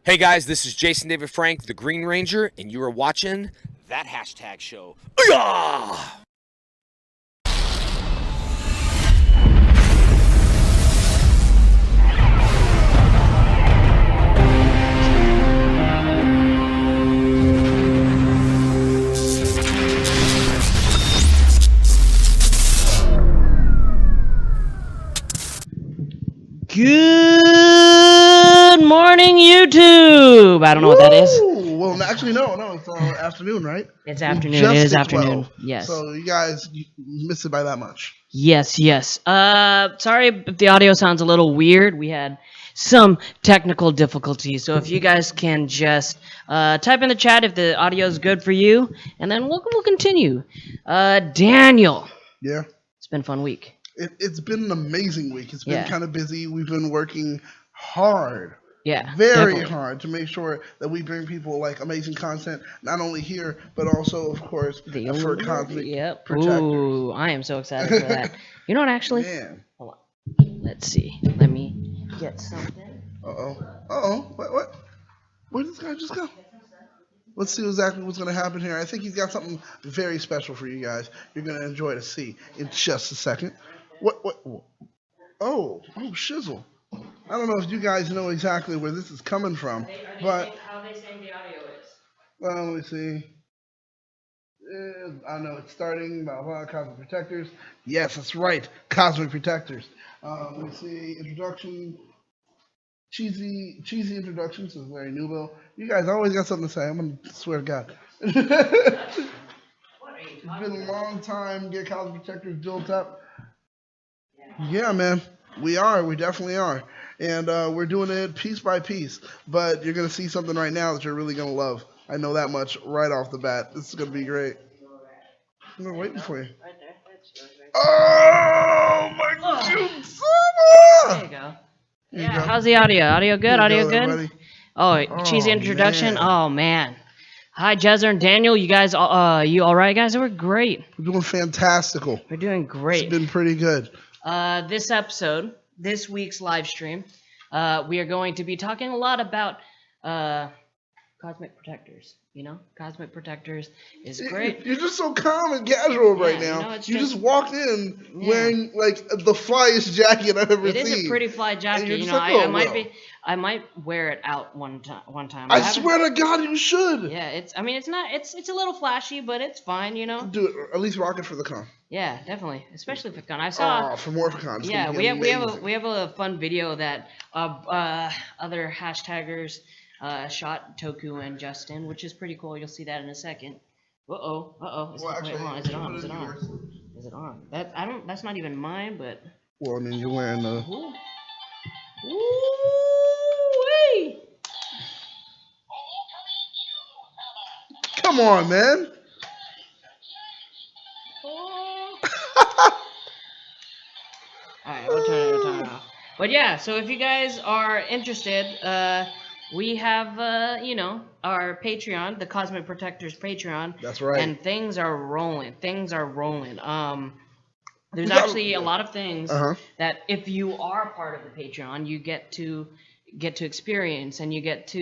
Hey guys, this is Jason David Frank, the Green Ranger, and you are watching That Hashtag Show. Ooh-yah! Good morning, YouTube. I don't know what that is. Well, actually, no, it's afternoon, right? It's afternoon. It is afternoon. 12. Yes. So you guys missed it by that much. Yes. Sorry if the audio sounds a little weird. We had some technical difficulties. So if you guys can just type in the chat if the audio is good for you, and then we'll continue. Daniel. Yeah. It's been a fun week. It's been an amazing week. It's been kind of busy. We've been working hard. Yeah, very definitely. hard to make sure that we bring people like amazing content, not only here but also, of course, for Cosmic Protectors. Ooh, I am so excited for that. You know what? Actually, Man. Hold on. Let's see. Let me get something. What? Where did this guy just go? Let's see exactly what's going to happen here. I think he's got something very special for you guys. You're going to enjoy to see in just a second. What? Oh, shizzle. I don't know if you guys know exactly where this is coming from, but how they saying the audio is? Well, let me see. I know it's starting. Blah, blah, Cosmic Protectors. Yes, that's right. Cosmic Protectors. Let me see. Introduction. Cheesy introduction. This is Larry Newville. You guys always got something to say. I'm going to swear to God. It's been a long time. Get Cosmic Protectors built up. Yeah, man. We definitely are. And we're doing it piece by piece. But you're going to see something right now that you're really going to love. I know that much right off the bat. This is going to be great. I'm waiting for you. Right there. That's yours right there. Oh, my God. There you go. Yeah, how's the audio? Audio good? Audio good? Buddy. Oh, cheesy introduction? Man. Oh, man. Hi, Jezzer and Daniel. You guys, you all right, guys? We're great. We're doing fantastical. We're doing great. It's been pretty good. This episode, this week's live stream, we are going to be talking a lot about Cosmic Protectors. You know, Cosmic Protectors is great. You're just so calm and casual right now. You just walked in wearing like the flyest jacket I've ever seen. It is a pretty fly jacket. You know, like, I might wear it out one time. I swear to God, you should. Yeah, it's a little flashy, but it's fine. You know. Do it. At least rock it for the con. Yeah, definitely, especially for con. I saw. For Morphers. Yeah, we have a fun video that other hashtaggers shot Toku and Justin, which is pretty cool. You'll see that in a second. Is it on? Is it on? That's not even mine, but. Well, I mean, you're wearing the. Ooh-wee. Come on, man. Alright, we'll turn it off. But yeah, so if you guys are interested, we have, our Patreon, the Cosmic Protectors Patreon. That's right. And things are rolling. There's actually a lot of things that if you are part of the Patreon, you get to experience, and you'll get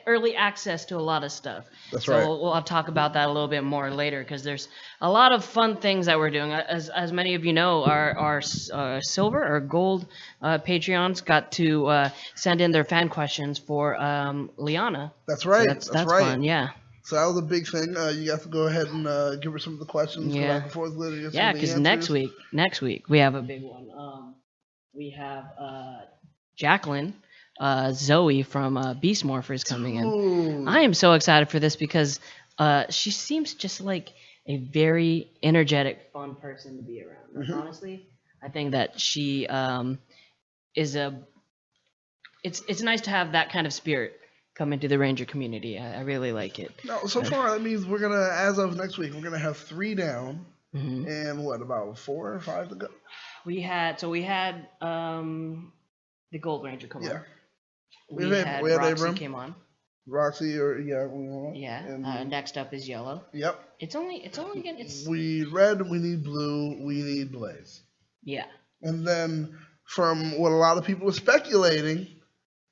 early access to a lot of stuff. That's right. So we'll talk about that a little bit more later, because there's a lot of fun things that we're doing. As many of you know, our silver or gold Patreons got to send in their fan questions for Liana. That's right. So that's right. Fun, yeah. So that was a big thing. You have to go ahead and give her some of the questions. Yeah. Go back and forth with her. Yeah, because next week we have a big one. We have Jacqueline. Zoe from Beast Morphers coming in. I am so excited for this because she seems just like a very energetic, fun person to be around. Like, honestly, I think that she is it's nice to have that kind of spirit come into the Ranger community. I really like it. No, so far that means we're gonna, as of next week, we're gonna have 3 down, and what, about 4 or 5 to go? We had the Gold Ranger come on. We had Roxy Abram. came on. Roxy, and next up is Yellow. Yep. It's only again. We need red. We need blue. We need Blaze. Yeah. And then, from what a lot of people are speculating,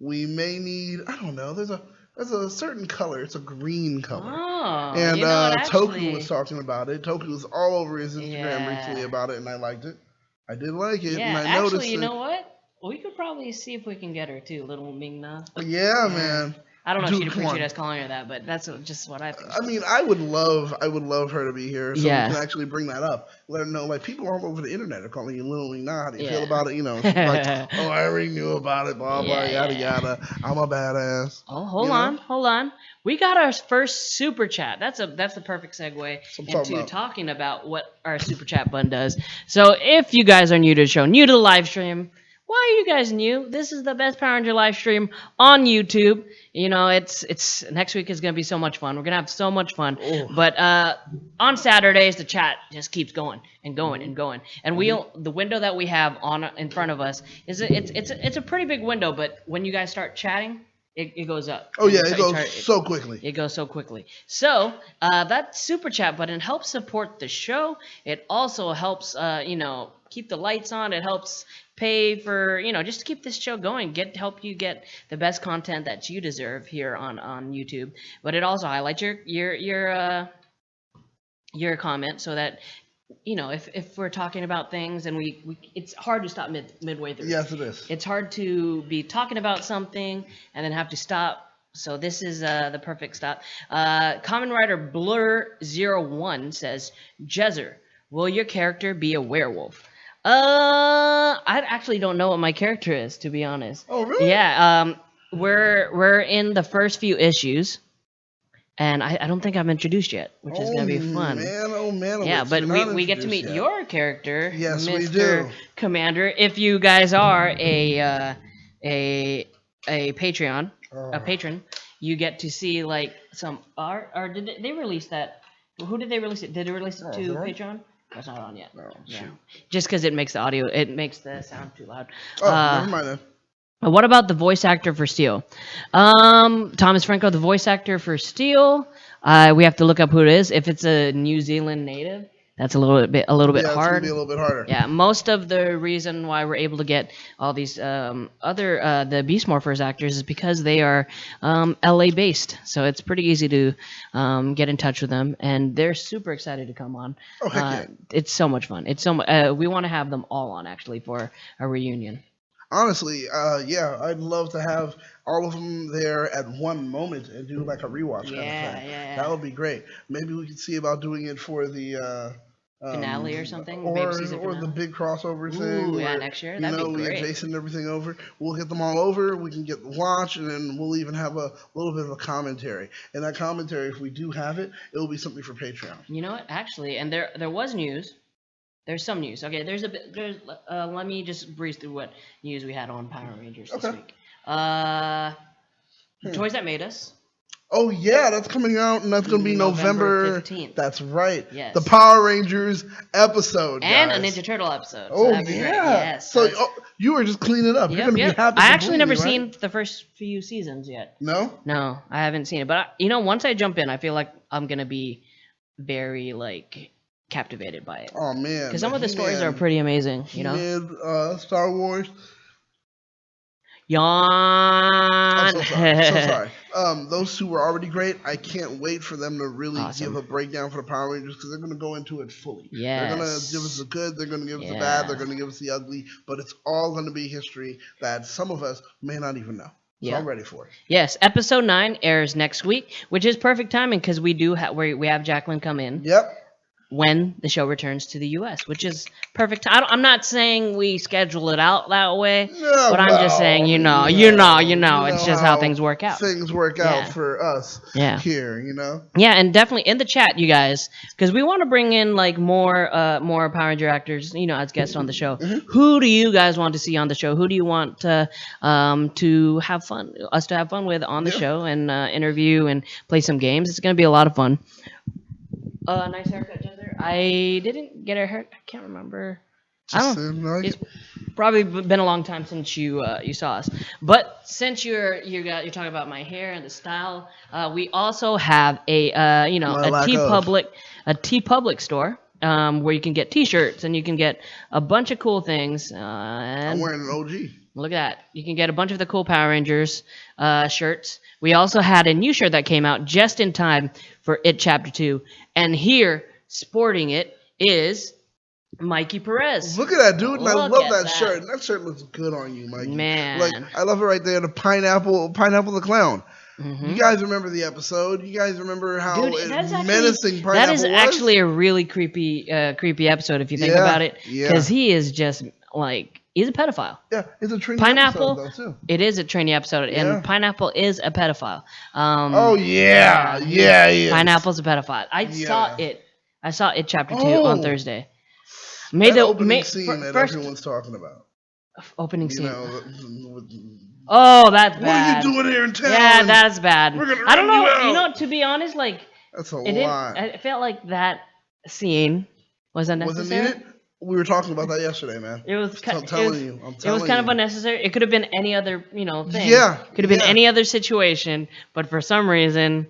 We may need, I don't know, there's a certain color. It's a green color. Oh, And you know, it Toku was actually, talking about it. Toku was all over his Instagram recently yeah, about it, and I liked it. I did like it, and yeah. I Actually, noticed you it. know what? We could probably see if we can get her too, little Mingna. Yeah, Yeah. man. I don't know if she'd Dude, come appreciate on. us calling her that, but that's just what I think. I mean, I would love her to be here, so we can Yeah. actually bring that up. Let her know, like people all over the internet are calling you Little Nah. How do you feel Yeah. about it? You know, she's like, oh, I already knew about it, blah blah, Yeah, yada yeah. yada. I'm a badass. Oh, You know, hold on. We got our first super chat. That's the perfect segue that's what I'm talking into about. talking about what our super chat button does. So if you guys are new to the show, new to the live stream, why are you guys new? This is the best Power Ranger live stream on YouTube. You know, it's next week is gonna be so much fun. We're gonna have so much fun. Oh. But on Saturdays the chat just keeps going and going Mm-hmm. and going. And the window that we have on in front of us is it's a pretty big window. But when you guys start chatting, it goes up. Oh yeah, It's- it it's goes hard- so quickly. it goes so quickly. So that super chat button helps support the show. It also helps, keep the lights on. It helps pay for, just to keep this show going. Help you get the best content that you deserve here on YouTube. But it also highlights your comment so that if we're talking about things and we it's hard to stop midway through. Yes, it is. It's hard to be talking about something and then have to stop. So this is the perfect stop. Common Writer Blur01 says, Jezer, will your character be a werewolf? I actually don't know what my character is, to be honest. Oh really? Yeah, we're in the first few issues, and I don't think I'm introduced yet, which is gonna be fun. Oh man, Yeah, Alex, but you're not we get to meet introduced yet. your character, Yes, Mr. we do. Commander. If you guys are a Patreon, a patron, you get to see like some art. Or did they release that? Who did they release it? Did they release it to is it on? Patreon? That's not on yet. Oh, Yeah, shoot. just because it makes the sound too loud. Oh, never mind then. What about the voice actor for Steel? Thomas Franco, the voice actor for Steel. We have to look up who it is. If it's a New Zealand native, that's a little bit Yeah, it's gonna hard. be a little bit harder. Yeah, most of the reason why we're able to get all these the Beast Morphers actors is because they are LA based, so it's pretty easy to get in touch with them, and they're super excited to come on. Oh, heck yeah. It's so much fun. It's we want to have them all on actually for a reunion. Honestly, yeah, I'd love to have all of them there at one moment and do like a rewatch kind of thing. Yeah. That would be great. Maybe we could see about doing it for the Finale or something, or maybe season or the finale. big crossover Ooh, thing. yeah, where, next year? You That'd be know, we get great. Jason and everything over. We'll get them all over. We can get the watch, and then we'll even have a little bit of a commentary. And that commentary, if we do have it, it'll be something for Patreon. You know what? Actually, and there was news. There's some news. Okay, let me just breeze through what news we had on Power Rangers this Okay. week. Toys That Made Us. Oh yeah, that's coming out, and that's gonna be November November 15th. That's right. Yes. The Power Rangers episode, And guys. a Ninja Turtle episode. Oh that'd be yeah. great. Yes. So that's- you were just cleaning it up. You're Yep, gonna yep. be happy. I actually never completely, right? seen the first few seasons yet. No. No, I haven't seen it. But once I jump in, I feel like I'm gonna be very captivated by it. Oh man. Because some of the stories are He-Man- pretty amazing. You know. He-Man, Star Wars. Yawn. I'm so sorry. So sorry. Those two were already great. I can't wait for them to really Awesome. give a breakdown for the Power Rangers because they're going to go into it fully. They're going to Yes. give us the good. They're going to give us the Yeah. bad. They're going to give us the ugly. But it's all going to be history that some of us may not even know. So Yeah. I'm ready for it. Yes, episode 9 airs next week, which is perfect timing because we have Jacqueline come in Yep. when the show returns to the U.S., which is perfect. I'm not saying we schedule it out that way, No, but I'm just saying, you it's just how things work out. Things work Yeah. out for us Yeah. here, you know? Yeah, and definitely in the chat, you guys, because we want to bring in more Power Ranger actors, as guests on the show. Mhm. Who do you guys want to see on the show? Who do you want to have fun with on the Yeah. show and interview and play some games? It's going to be a lot of fun. Nice haircut, Jezer. I didn't get a haircut. I can't remember. I Just don't. seemed like It's probably been a long time since you saw us. But since you're talking about my hair and the style, we also have a TeePublic store where you can get T-shirts and you can get a bunch of cool things. I'm And wearing an OG. Look at that. You can get a bunch of the cool Power Rangers shirts. We also had a new shirt that came out just in time for It Chapter 2. And here, sporting it, is Mikey Perez. Look at that, dude, and I Look love at that that. shirt. And that shirt looks good on you, Mikey. Man. Like, I love it right there, the pineapple the clown. Mm-hmm. You guys remember the episode? You guys remember how Dude, menacing Pineapple that is was? actually a really creepy episode if you think about it. Yeah. Because he is just, like, he's a pedophile. Yeah, it's a trainee Pineapple, episode, though, too. it is a trainee episode, Yeah. and Pineapple is a pedophile. Oh, yeah. Yeah, he is. Pineapple's a pedophile. I saw it chapter 2 on Thursday. That opening scene that everyone's talking about. Opening scene. With, oh, that's bad. What are you doing here in town? Yeah, that's bad. We're gonna I don't run know. you out. To be honest, like that's a lot. I felt like that scene was unnecessary. Was it needed? We were talking about that yesterday, man. It was. I'm telling you. It was kind of unnecessary. It could have been any other, thing. Yeah. Could have been any other situation, but for some reason.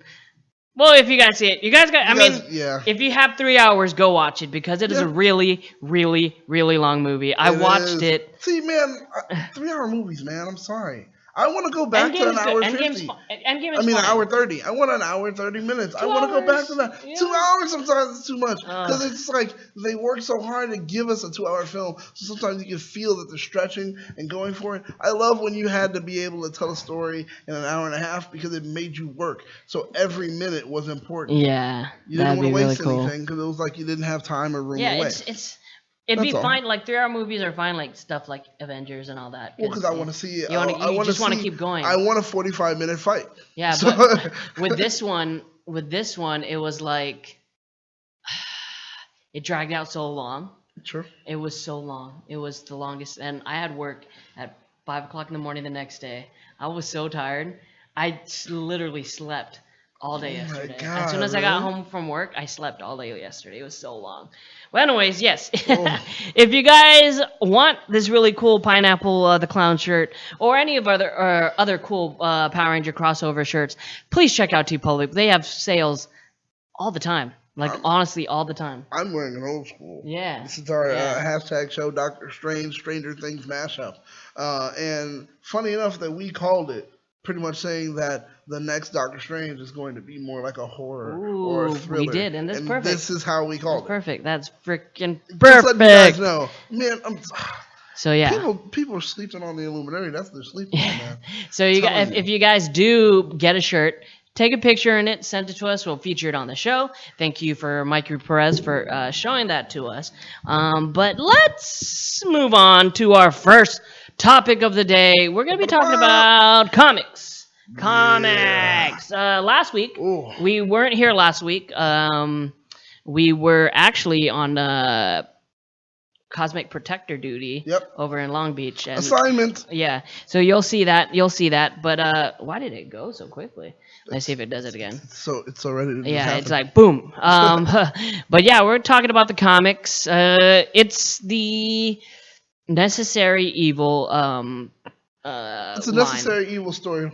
Well, if you guys see it, if you have 3 hours, go watch it because it is a really, really, really long movie. I watched it. See, man, 3 hour movies, man. I'm sorry. I want to go back to an hour 50. An hour 30. I want an hour 30 minutes. I want to go back to that. Yeah. 2 hours sometimes is too much because it's like they work so hard to give us a 2 hour film. So sometimes you can feel that they're stretching and going for it. I love when you had to be able to tell a story in an hour and a half because it made you work. So every minute was important. Yeah, you didn't want to waste really anything because it was like you didn't have time or room to waste. It'd be fine. Like 3 hour movies are fine. Like stuff like Avengers and all that. Well, because I want to see it. You just want to keep going. I want a 45-minute fight. Yeah, but with this one, it was like it dragged out so long. Sure. It was so long. It was the longest, and I had work at 5 o'clock in the morning the next day. I was so tired. I literally slept all day yesterday. God, as soon as I got home from work, I slept all day yesterday. It was so long. Well, anyways, yes. If you guys want this really cool Pineapple the Clown shirt or any of other cool Power Ranger crossover shirts, please check out TeePublic. They have sales all the time. Honestly, all the time. I'm wearing an old school. Yeah. This is our hashtag show Doctor Strange Stranger Things mashup. And funny enough that we called it pretty much saying that the next Doctor Strange is going to be more like a horror or a thriller. We did, and that's perfect. This is how we called it. Perfect. That's freaking perfect. Just let you guys know. Man, so yeah. People are sleeping on the Illuminati. That's what they're sleeping on, man. So if you guys do get a shirt, take a picture in it, send it to us. We'll feature it on the show. Thank you for Mikey Perez for showing that to us. But let's move on to our first topic of the day. We're going to be talking about comics. Last week, we weren't here last week. We were actually on Cosmic Protector duty over in Long Beach. And, assignment. Yeah, so you'll see that. But why did it go so quickly? Let's see if it does it again. So it's already. It's like boom. But yeah, we're talking about the comics. It's the Necessary Evil. It's a Necessary Evil story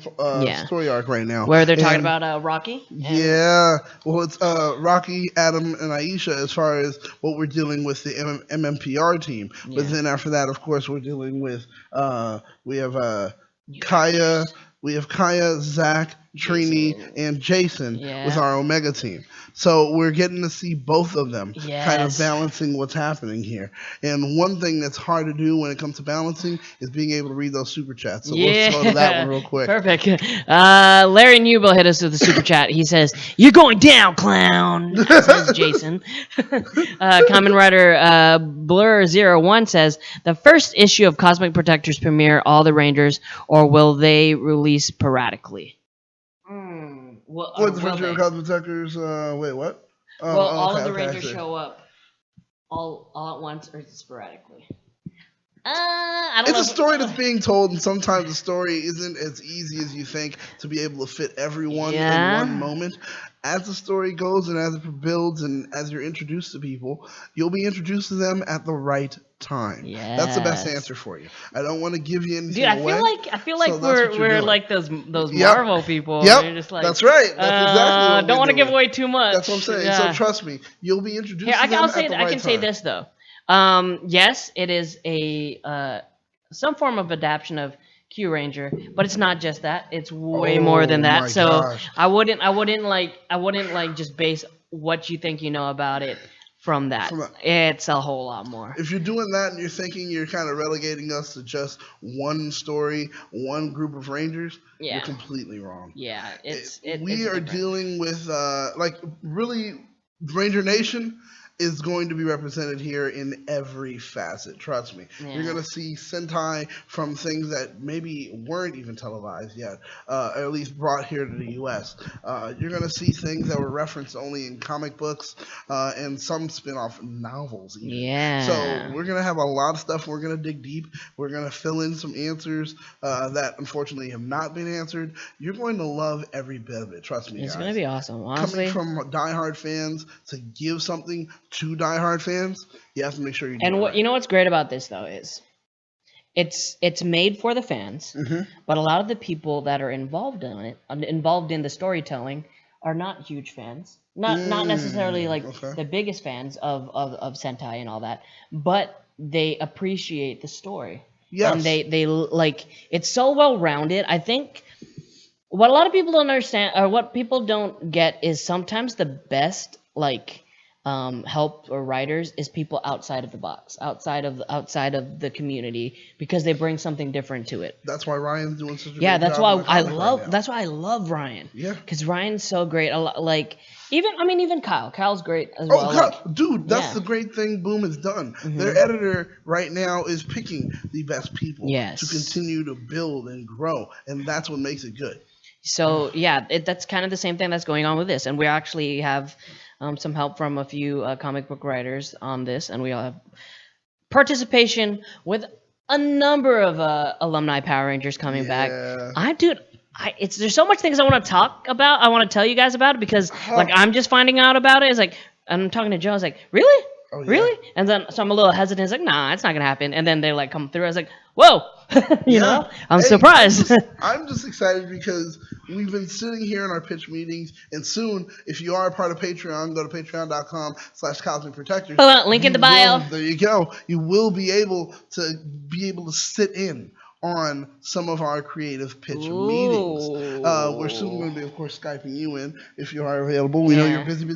arc right now, where they're talking about Rocky. Yeah, well, it's Rocky, Adam, and Aisha as far as what we're dealing with the MMPR team. But then after that, of course, we're dealing with we have Kaya, Zach, Trini, and Jason with our Omega team. So we're getting to see both of them kind of balancing what's happening here. And one thing that's hard to do when it comes to balancing is being able to read those super chats. So let's go to that one real quick. Perfect. Larry Newbill hit us with a super chat. He says, "You're going down, clown," says Jason. Kamen Rider Blur01 says, "The first issue of Cosmic Protectors premiere all the Rangers, or will they release sporadically?" What's the first of Cosmic Protectors? Wait, what? All of the Rangers show up all at once or sporadically? I don't know. It's a story that's being told, and sometimes the story isn't as easy as you think to be able to fit everyone in one moment. As the story goes and as it builds and as you're introduced to people, you'll be introduced to them at the right time. Yes. That's the best answer for you. I don't want to give you anything away. I feel like we're like those Marvel people. Yep, you're just like, that's right. That's exactly what don't want to give away too much. That's what I'm saying. So trust me, you'll be introduced to them at the right time. I can say this though. Yes, it is a some form of adaptation of Q Ranger, but it's not just that. It's way more than Oh that. my So gosh. I wouldn't like just base what you think you know about it from that. It's a whole lot more. If you're doing that and you're thinking you're kind of relegating us to just one story, one group of Rangers, you're Yeah. completely wrong. Yeah, We it's are different. dealing with like really Ranger Nation is going to be represented here in every facet. Trust me. You're Yeah. going to see Sentai from things that maybe weren't even televised yet, or at least brought here to the U.S. You're going to see things that were referenced only in comic books and some spin-off novels even. Yeah. So we're going to have a lot of stuff. We're going to dig deep. We're going to fill in some answers that unfortunately have not been answered. You're going to love every bit of it. Trust me, It's guys. gonna be awesome. Honestly. Coming from diehard fans to give something to diehard fans, you have to make sure you do And it what right. you know what's great about this though is it's made for the fans, but a lot of the people that are involved in it, involved in the storytelling, are not huge fans. Not necessarily like okay. the biggest fans of Sentai and all that, but they appreciate the story. Yes. And they like it's so well rounded. I think what a lot of people don't understand or what people don't get is sometimes the best like help or writers is people outside of the box, outside of the community, because they bring something different to it. That's why Ryan's doing such a Yeah, great that's job why on the I comic love right now. that's why I love Ryan. Yeah. Because Ryan's so great. Like even Kyle. Kyle's great as Oh, well. God, Like, dude, that's yeah. the great thing Boom has done. Their editor right now is picking the best people Yes. to continue to build and grow, and that's what makes it good. So yeah, that's kind of the same thing that's going on with this, and we actually have some help from a few comic book writers on this, and we all have participation with a number of alumni Power Rangers coming back. There's so much things I want to talk about. I want to tell you guys about it because like I'm just finding out about it. It's like I'm talking to Joe. I was like, really? Oh, yeah. Really? And then so I'm a little hesitant. It's like, nah, it's not gonna happen. And then they like come through. I was like, whoa, you know, I'm surprised. I'm just excited because we've been sitting here in our pitch meetings, and soon, if you are a part of Patreon, go to patreon.com/Cosmic Protectors. Link in the bio. There you go. You will be able to sit in on some of our creative pitch meetings. We're soon going to be, of course, Skyping you in if you are available. We know you're busy.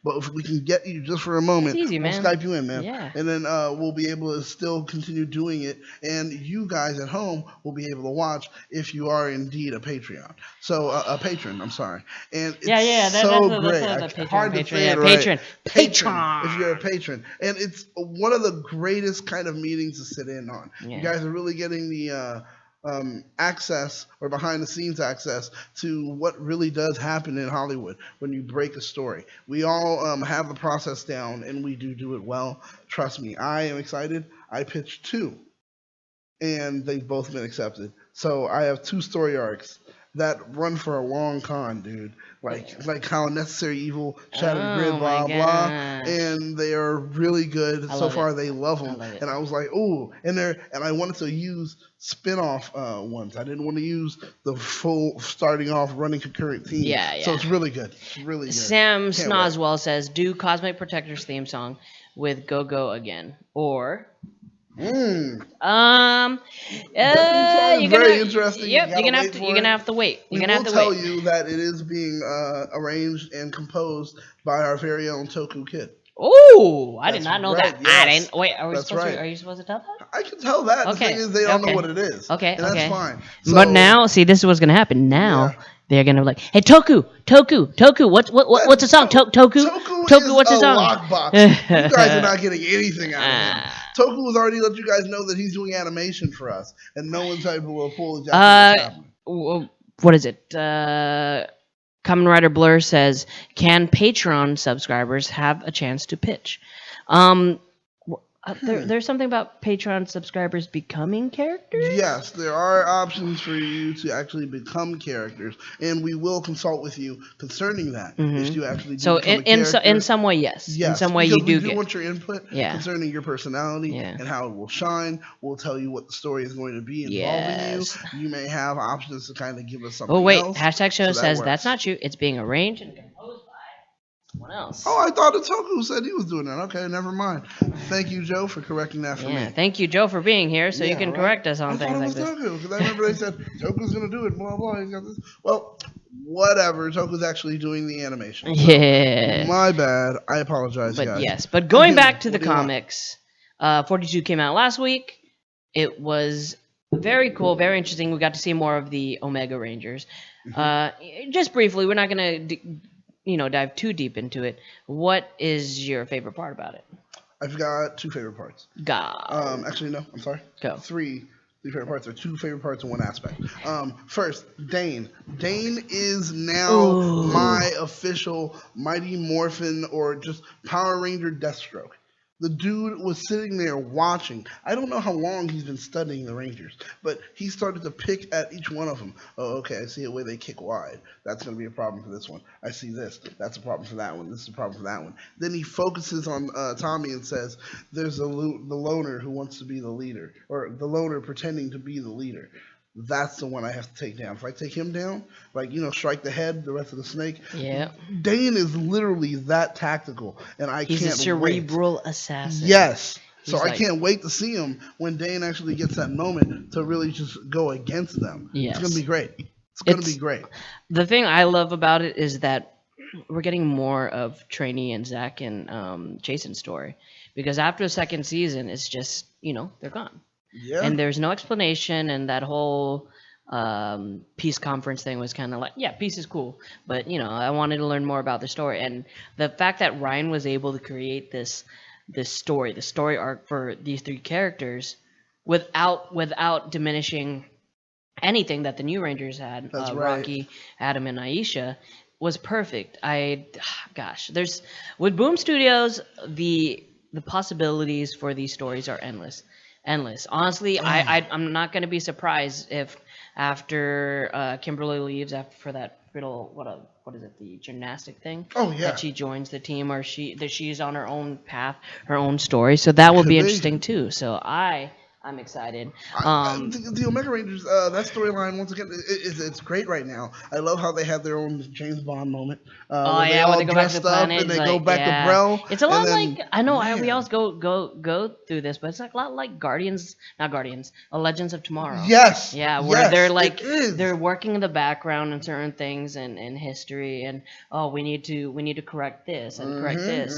But if we can get you just for a moment, easy, we'll man. Skype you in, man. Yeah. And then we'll be able to still continue doing it. And you guys at home will be able to watch if you are indeed a Patreon. So, a patron, I'm sorry. And it's that's so the great. Patreon, Hard to patron, say yeah, it right. patron. If you're a patron. And it's one of the greatest kind of meetings to sit in on. Yeah. You guys are really getting the access or behind the scenes access to what really does happen in Hollywood when you break a story. We all have the process down and we do it well. Trust me, I am excited. I pitched 2 and they've both been accepted. So I have 2 story arcs that run for a long con, dude. Like how Necessary Evil, Shattered Grid, blah blah, and they are really good. So far, they love them, and I was like, oh, and I wanted to use spin-off ones. I didn't want to use the full starting off running concurrent theme. Yeah. So it's really good. It's really good. Sam Snozwell says, "Do Cosmic Protectors theme song with Go Go again, or." Very interesting. Yep, you're gonna have to wait. We will tell you that it is being arranged and composed by our very own Toku Kid. Oh, I did not know that. Yes. I didn't. Wait, are you supposed to tell that? I can tell that. Okay. The thing is, they don't know what it is. Okay. And that's fine. But now, see, this is what's gonna happen. Now they're gonna be like, "Hey, Toku, what's the song? Toku, what's the song?" Lockbox. You guys are not getting anything out of him. Toku has already let you guys know that he's doing animation for us, and no one's able to pull exactly what's happening. What is it? Kamen Rider Blur says, "Can Patreon subscribers have a chance to pitch?" There's something about Patreon subscribers becoming characters? Yes, there are options for you to actually become characters, and we will consult with you concerning that. If you actually do in some way, yes. In some way, you do want your input concerning your personality and how it will shine. We'll tell you what the story is going to be involving you. You may have options to kind of give us something else. Hashtag show says that's not true. It's being arranged and composed by What else? Oh, I thought Otaku said he was doing that. Okay, never mind. Thank you, Joe, for correcting that for Yeah, me. thank you, Joe, for being here, so you can right? correct us I on thought things it like was this. Toku because I remember they said Toku's gonna do it. Blah blah. He's got this. Well, whatever. Toku's actually doing the animation. So, Yeah. my bad. I apologize, But guys. yes, but going Continue. back to the What do you want? comics, 42 came out last week. It was very cool, very interesting. We got to see more of the Omega Rangers. Just briefly, we're not gonna, dive too deep into it. What is your favorite part about it? I've got two favorite parts. God. Actually, no. I'm sorry. Go. Three favorite parts are two favorite parts in one aspect. First, Dane. Dane is now my official Mighty Morphin or just Power Ranger Deathstroke. The dude was sitting there watching. I don't know how long he's been studying the Rangers, but he started to pick at each one of them. Oh, okay, I see a way they kick wide. That's going to be a problem for this one. I see this. That's a problem for that one. This is a problem for that one. Then he focuses on Tommy and says, there's the loner who wants to be the leader, or the loner pretending to be the leader. That's the one I have to take down. If I take him down, strike the head, the rest of the snake. Yeah. Dane is literally that tactical, and He's can't a cerebral wait. assassin. Yes. So He's I can't wait to see him when Dane actually gets that moment to really just go against them. Yes. It's gonna be great. It's gonna be great. The thing I love about it is that we're getting more of Trainee and Zach and Jason's story, because after the second season, it's just they're gone. Yeah. And there's no explanation, and that whole peace conference thing was kind of like, yeah, peace is cool, but I wanted to learn more about the story, and the fact that Ryan was able to create this story arc for these three characters without diminishing anything that the new Rangers had, That's right. Rocky, Adam, and Aisha, was perfect. There's with Boom Studios, the possibilities for these stories are endless. Honestly, I'm not gonna be surprised if after Kimberly leaves for that little what is it, the gymnastic thing? Oh yeah. That she joins the team, or she's on her own path, her own story. So that will be interesting too. So I'm excited. The Omega Rangers, that storyline once again, it's great right now. I love how they have their own James Bond moment. When they all when they go back to dressed the planet, up and they like, go back to Brel. It's a lot then, like, I know we man. always go through this, but it's like a lot like Legends of Tomorrow. Yes. Yeah, where yes, they're like it is. they're working in the background on certain things and history, and we need to correct this and correct this.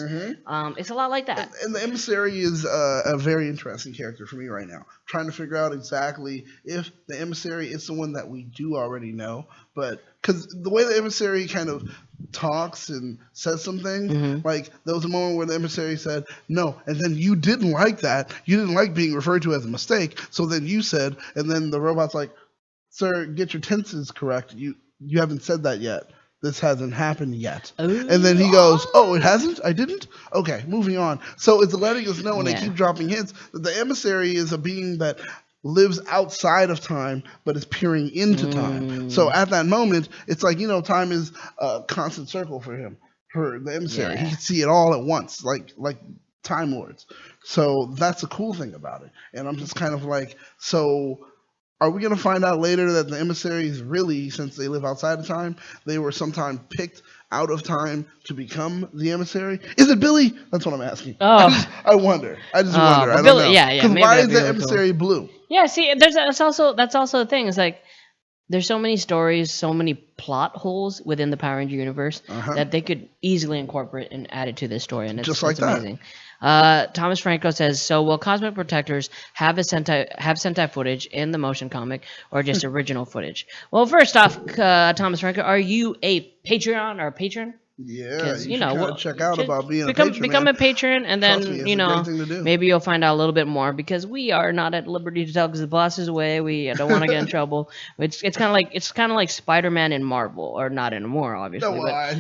It's a lot like that. And the emissary is a very interesting character for me right now. Trying to figure out exactly if the emissary is someone that we do already know, but because the way the emissary kind of talks and says some things, like there was a moment where the emissary said no, and then you didn't like that. You didn't like being referred to as a mistake, so then you said, and then the robot's like, "Sir, get your tenses correct. You haven't said that yet. This hasn't happened yet." And then he goes, "Oh, it hasn't? I didn't? Okay, moving on." So it's letting us know, and they keep dropping hints, that the emissary is a being that lives outside of time, but is peering into time. So at that moment, it's like, time is a constant circle for him, for the emissary. He can see it all at once, like Time Lords. So that's the cool thing about it. And I'm just kind of like, so are we going to find out later that the emissaries really, since they live outside of time, they were sometime picked out of time to become the emissary? Is it Billy? That's what I'm asking. I wonder. I just wonder. I don't know. Yeah. Because why is the emissary blue? Yeah, see, that's also the thing. It's like there's so many stories, so many plot holes within the Power Ranger universe that they could easily incorporate and add it to this story, and it's amazing. Thomas Franco says, so will Cosmic Protectors have Sentai footage in the motion comic, or just original footage? Well, first off, Thomas Franco, are you a Patreon or a patron? Yeah, you know, check out about being a patron. Become a patron, and then me, maybe you'll find out a little bit more, because we are not at liberty to tell because the boss is away. We don't want to get in trouble. It's kind of like Spider-Man in Marvel, or not anymore, obviously. No, but,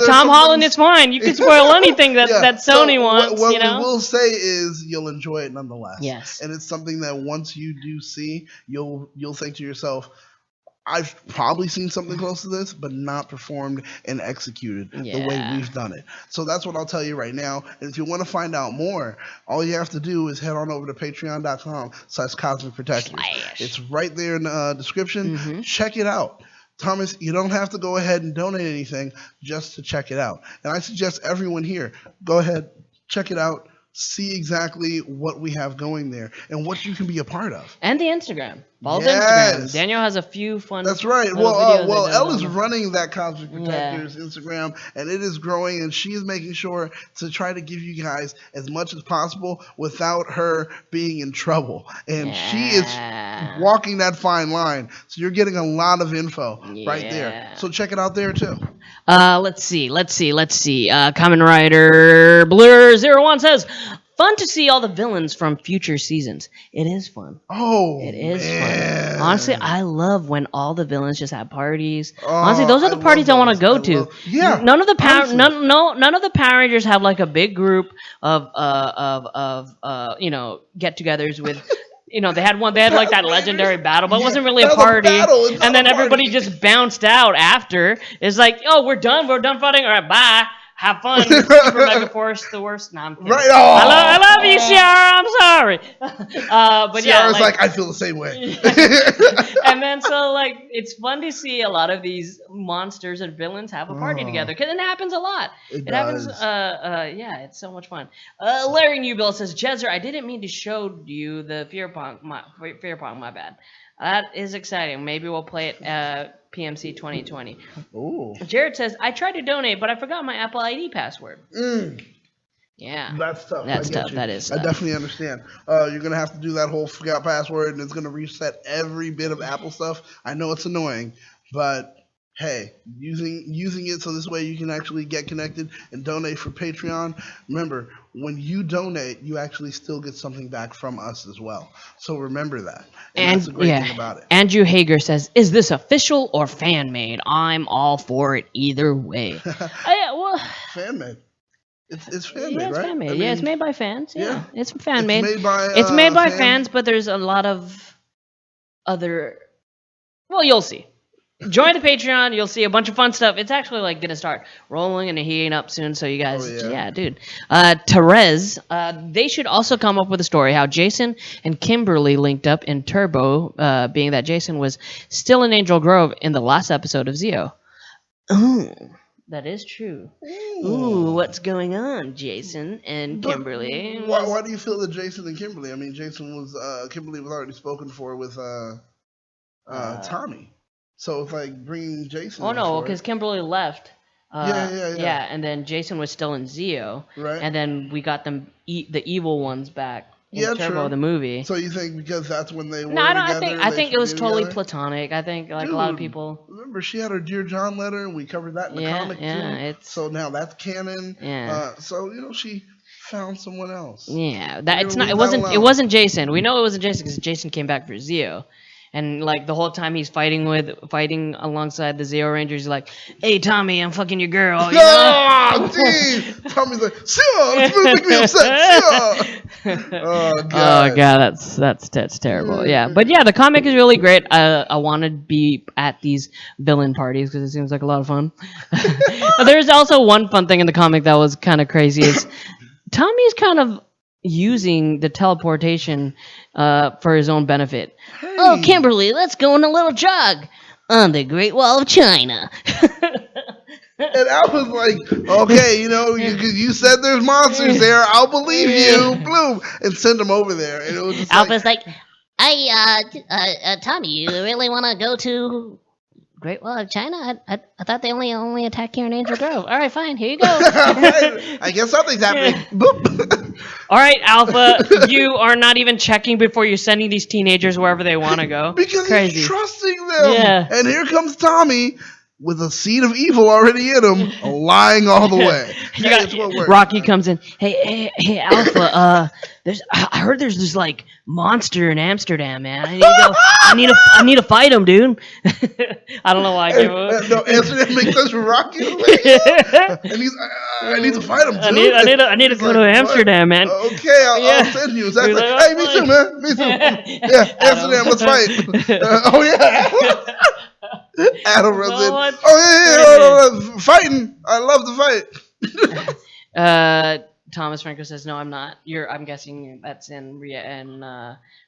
Tom Holland, it's fine. You can spoil anything that Sony wants. What we will say is you'll enjoy it nonetheless. Yes, and it's something that once you do see, you'll think to yourself, I've probably seen something close to this, but not performed and executed the way we've done it. So that's what I'll tell you right now. And if you want to find out more, all you have to do is head on over to patreon.com/Cosmic Protectors. It's right there in the description. Check it out. Thomas, you don't have to go ahead and donate anything just to check it out. And I suggest everyone here, go ahead, check it out, see exactly what we have going there and what you can be a part of. And the Instagram. Follow the Yes. Instagram. Daniel has a few fun. That's right. little Well, videos that Elle goes is on. running that Cosmic Protectors Instagram, and it is growing, and she is making sure to try to give you guys as much as possible without her being in trouble. And she is Yeah. walking that fine line, so you're getting a lot of info right there. Yeah. So check it out there too. Let's see. Kamen Rider Blur01 says, fun to see all the villains from future seasons. It is fun. Oh, It is man. fun. Honestly, I love when all the villains just have parties. Oh, Honestly, those are the I parties I love want to those. go to. Yeah, None of the honestly. none of the Power Rangers have like a big group of get-togethers with. They had like that legendary battle, but it wasn't really a That was party. battle, it's not And then a party. everybody just bounced out after. It's like, oh, we're done fighting. All right, bye. Have fun. Super Mega Force, the worst. No, I'm kidding. Right. I love you, Ciara. I'm sorry. But yeah, Ciara's like, I feel the same way. and then so it's fun to see a lot of these monsters and villains have a party together because it happens a lot. It happens. does. Yeah, it's so much fun. Larry Newbill says, Jezzer, I didn't mean to show you the Fear Pong. My bad. That is exciting. Maybe we'll play it PMC 2020. Ooh. Jared says, I tried to donate, but I forgot my Apple ID password. Yeah. That's tough. That's I get tough. you. That is I tough. definitely understand. You're gonna have to do that whole forgot password, and it's gonna reset every bit of Apple stuff. I know it's annoying, but hey, using it so this way you can actually get connected and donate for Patreon. Remember, when you donate, you actually still get something back from us as well. So remember that. And that's the great thing about it. Andrew Hager says, is this official or fan made? I'm all for it either way. Fan made. It's fan Yeah, made, it's right? fan made. I Yeah, it's mean, made by fans. Yeah, yeah. it's fan It's made. made by, It's made by fans. fans, but there's a lot of other. Well, you'll see. Join the Patreon. You'll see a bunch of fun stuff. It's actually gonna start rolling and heating up soon. So you guys, yeah. dude. Therese, they should also come up with a story how Jason and Kimberly linked up in Turbo, being that Jason was still in Angel Grove in the last episode of Zeo. Ooh, that is true. Ooh, what's going on, Jason and But Kimberly? Why do you feel that Jason and Kimberly? I mean, Kimberly was already spoken for with Tommy. So it's like bringing Jason. Oh in no, for because it. Kimberly left. Yeah. And then Jason was still in Zeo. Right. And then we got them the evil ones back in Turbo true. the movie. So you think because that's when they were No, together? I think it was should be totally together? platonic. I think a lot of Dude, people. Remember, she had her Dear John letter, and we covered that in the comic too. It's So now that's canon. Yeah. So she found someone else. Yeah, We're it's gonna not. leave that It alone. wasn't Jason. We know it wasn't Jason because Jason came back for Zeo, and the whole time he's fighting alongside the Zeo Rangers. He's like, "Hey Tommy, I'm fucking your girl." You know? Oh, geez. Tommy's like, sure, it's gonna make me upset, sure. Oh, God. Oh god, that's terrible. Yeah, but yeah, the comic is really great. I want to be at these villain parties because it seems like a lot of fun. But there's also one fun thing in the comic that was kind of crazy is Tommy's kind of using the teleportation for his own benefit. Hey. Oh, Kimberly, let's go on a little jog on the Great Wall of China. And I was like, okay, you said there's monsters there. I'll believe you. Bloom. And send them over there. And it was just Alpha's like, Tommy, you really want to go to Great Wall of China? I thought they only attack here in Angel Grove. All right, fine. Here you go. Right. I guess something's happening. Boop. All right, Alpha, you are not even checking before you're sending these teenagers wherever they want to go. Because Crazy. he's trusting them. Yeah. And here comes Tommy with a seed of evil already in him, lying all the way. You Hey, it's what works. Rocky comes in. Hey, Alpha. I heard there's this monster in Amsterdam, man. I need to go. I need to fight him, dude. I don't know why I gave him. No, Amsterdam makes us Rocky. And he's, I need to fight him too. I need to go to Amsterdam, man. Okay, I'll send you. Exactly. He's like, Hey, me too, man. Me too. Yeah, Amsterdam, let's fight. Oh yeah. Adam runs in. Oh yeah, fighting. I love to fight. Thomas Franco says, no, I'm not. I'm guessing that's in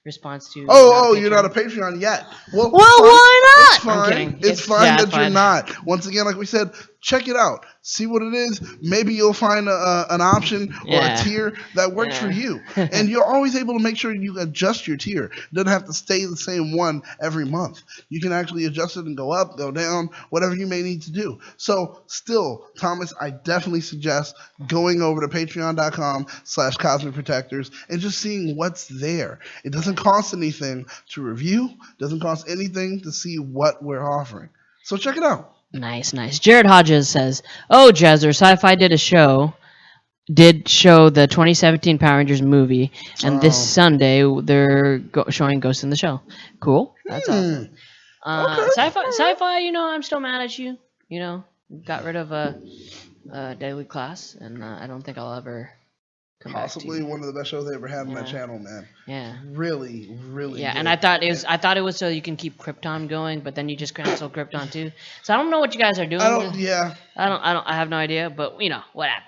response to. You're not a Patreon yet. Well, why not? It's fine. I'm kidding. It's fine that it's you're fine. not. Once again, like we said, check it out. See what it is. Maybe you'll find an option or a tier that works for you. And you're always able to make sure you adjust your tier. It doesn't have to stay the same one every month. You can actually adjust it and go up, go down, whatever you may need to do. So still, Thomas, I definitely suggest going over to patreon.com/Cosmic Protectors and just seeing what's there. It doesn't cost anything to review. Doesn't cost anything to see what we're offering. So check it out. Nice. Jared Hodges says, "Oh, Jezzer, Sci-Fi did show the 2017 Power Rangers movie, and this Sunday they're showing Ghost in the Shell. Cool. That's awesome. Okay. Sci-Fi. I'm still mad at you. Got rid of Daily Class, and I don't think I'll ever come back to Possibly you. one of the best shows they ever had on that channel, man. Yeah. Really Yeah, good. and I thought it was so you can keep Krypton going, but then you just cancel Krypton too. So I don't know what you guys are doing. I have no idea, but whatever.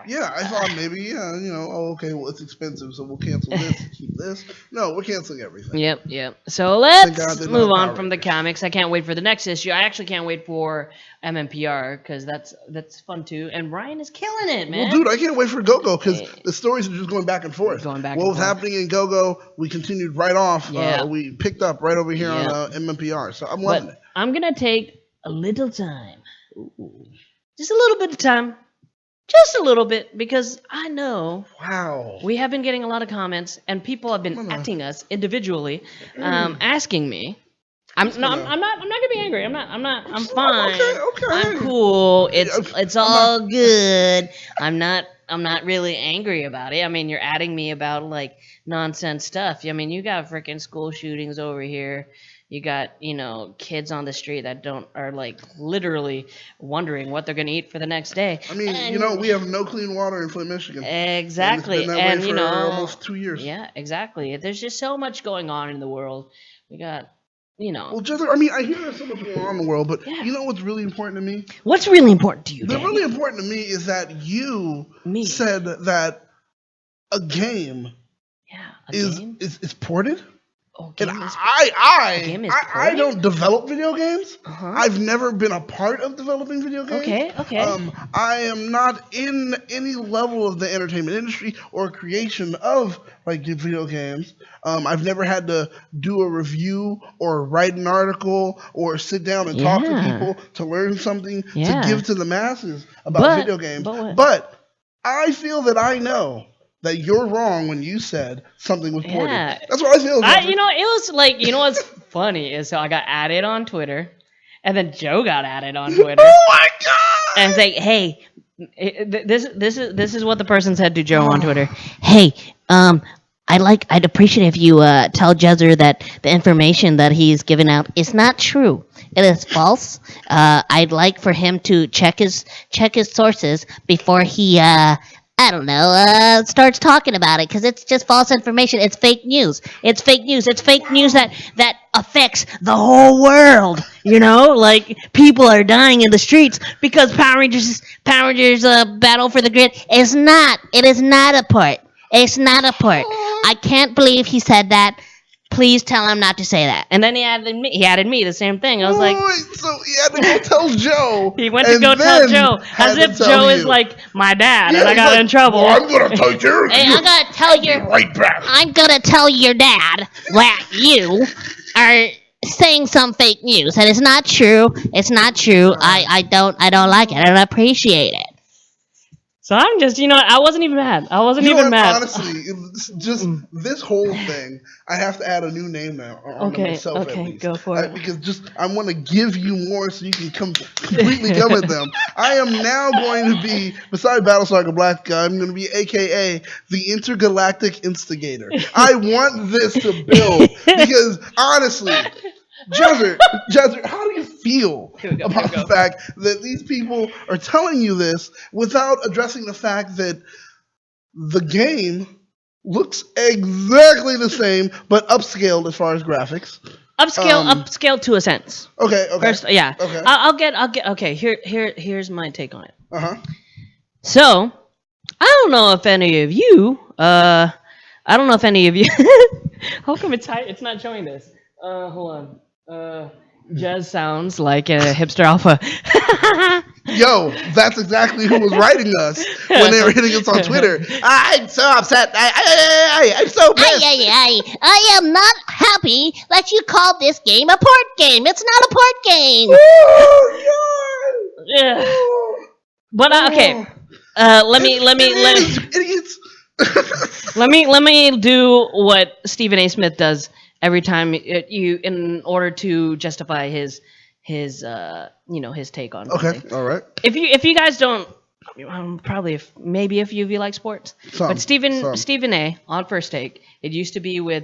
Yeah, I thought maybe, okay, well, it's expensive, so we'll cancel this and keep this. No, we're canceling everything. Yep. So let's they're move not on Power from the Rangers. comics. I can't wait for the next issue. I actually can't wait for MMPR because that's fun too. And Ryan is killing it, man. Well, dude, I can't wait for Go-Go because the stories are just going back and forth. What was happening in Go-Go, we continued right off. Yeah. We picked up right over here on MMPR, so I'm loving it. I'm going to take a little time. Just a little bit of time. Just a little bit, because I know we have been getting a lot of comments, and people have been acting us individually, asking me. I'm not gonna be angry. I'm fine. Okay. I'm cool. It's all good. I'm not really angry about it. I mean, you're adding me about like nonsense stuff. I mean, you got freaking school shootings over here. You got, kids on the street that are like literally wondering what they're going to eat for the next day. I mean, we have no clean water in Flint, Michigan. Exactly. And it's been that way for almost 2 years. Yeah, exactly. There's just so much going on in the world. We got, Well, Jezzer, I hear there's so much going on in the world, but you know what's really important to me? What's really important to you, Daddy? Really important to me is that you said that a game is ported. Oh, And I don't develop video games. Uh-huh. I've never been a part of developing video games. Okay. I am not in any level of the entertainment industry or creation of like video games. I've never had to do a review or write an article or sit down and talk to people to learn something to give to the masses about video games. But I feel that I know that you're wrong when you said something was ported. Yeah. That's what I feel. It was like, what's funny is so I got added on Twitter, and then Joe got added on Twitter. Oh my god! And it's like, hey, this is what the person said to Joe on Twitter. Hey, I'd appreciate if you tell Jezzer that the information that he's giving out is not true. It is false. I'd like for him to check his sources before he starts talking about it, because it's just false information. It's fake news. It's fake news that affects the whole world. Like people are dying in the streets because Power Rangers Battle for the Grid is not. It is not a port. It's not a port. I can't believe he said that. Please tell him not to say that. And then he added me the same thing. I was like, so he had to go tell Joe. He went to go tell Joe, as if Joe is like my dad, and I got in trouble. Well, I'm gonna tell you. Hey, I'm gonna tell you. Right back. I'm gonna tell your dad that you are saying some fake news, and it's not true. It's not true. I don't like it. I don't appreciate it. So I'm just, I wasn't even mad. Mad. Honestly, just this whole thing, I have to add a new name now. Myself, at least. Go for it. Because I want to give you more so you can completely come at them. I am now going to be, beside Battlestar Galactica, I'm going to be AKA the Intergalactic Instigator. I want this to build because, honestly, Jezzer, how do you feel about the fact that these people are telling you this without addressing the fact that the game looks exactly the same but upscaled as far as graphics? Upscaled to a sense. Okay. First, yeah. Okay. I'll get. Okay. Here's my take on it. Uh-huh. So, I don't know if any of you. I don't know if any of you. How come it's not showing this? Hold on. Jazz sounds like a hipster alpha. Yo, that's exactly who was writing us when they were hitting us on Twitter. I'm so upset. I'm so pissed. I am not happy that you called this game a port game. It's not a port game. Oh, Yeah. God. But okay. Let me Idiots. let me do what Stephen A. Smith does every time in order to justify his his take on Okay, something. all right. If you guys don't, probably maybe a few of you like sports, but Some. Stephen A. on First Take, it used to be with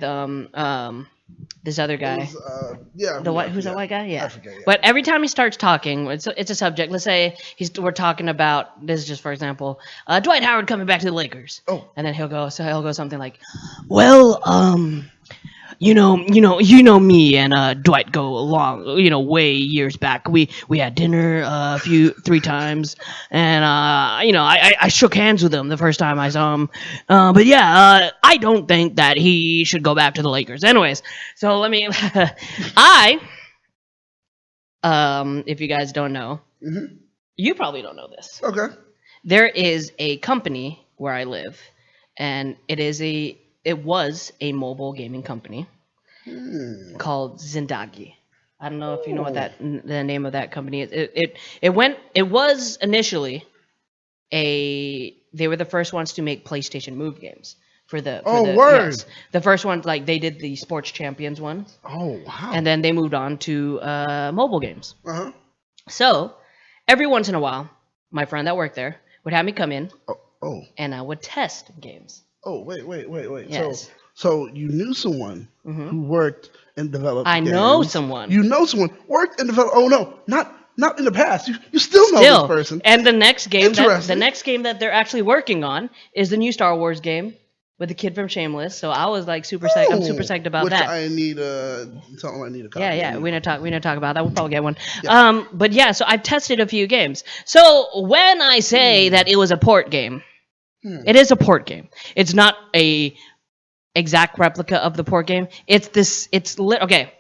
this other guy. It was, yeah. Who's that white guy? Yeah. I forget, yeah. But every time he starts talking, it's a subject. Let's say we're talking about this. Is just for example, Dwight Howard coming back to the Lakers. Oh. And then he'll go something like, well, you know me and Dwight go along, way years back. We had dinner 3 times, and I shook hands with him the first time I saw him. But yeah, I don't think that he should go back to the Lakers. Anyways, so let me, if you guys don't know, you probably don't know this. Okay. There is a company where I live, and it was a mobile gaming company called Zindagi. I don't know if you know what the name of that company is. It was initially they were the first ones to make PlayStation Move games for the word. Yes, the first one, like they did the Sports Champions one. Oh, wow. And then they moved on to mobile games. Uh-huh. So every once in a while, my friend that worked there would have me come in, Oh. and I would test games. Oh, wait. Yes. So you knew someone who worked and developed I games. know someone. You know someone worked and developed. Oh, no. Not in the past. You still know this person. And the next game Interesting. that they're actually working on is the new Star Wars game with the kid from Shameless. So I was like super psyched. I'm super psyched about which that. I need something I need a copy. Yeah. We're gonna talk about that. We'll probably get one. Yeah. But yeah, so I've tested a few games. So when I say that it was a port game, it is a port game. It's not a exact replica of the port game. Okay.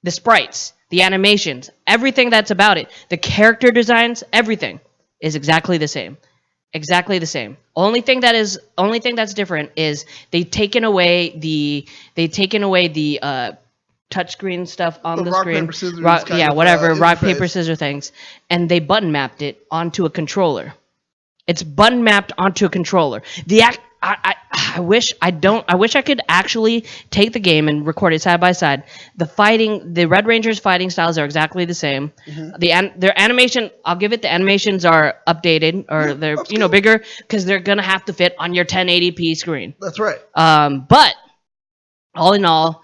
The sprites, the animations, everything that's about it, the character designs, everything is exactly the same. Exactly the same. Only thing that's different is they've taken away the touchscreen stuff on the rock, screen. paper, scissors rock, kind yeah, of, whatever. Rock, interface. paper, scissors things, and they button mapped it onto a controller. It's button mapped onto a controller. I wish I could actually take the game and record it side by side. The Red Ranger's fighting styles are exactly the same. Their animation, I'll give it, the animations are updated, or they're bigger because they're gonna have to fit on your 1080p screen. That's right. But all in all,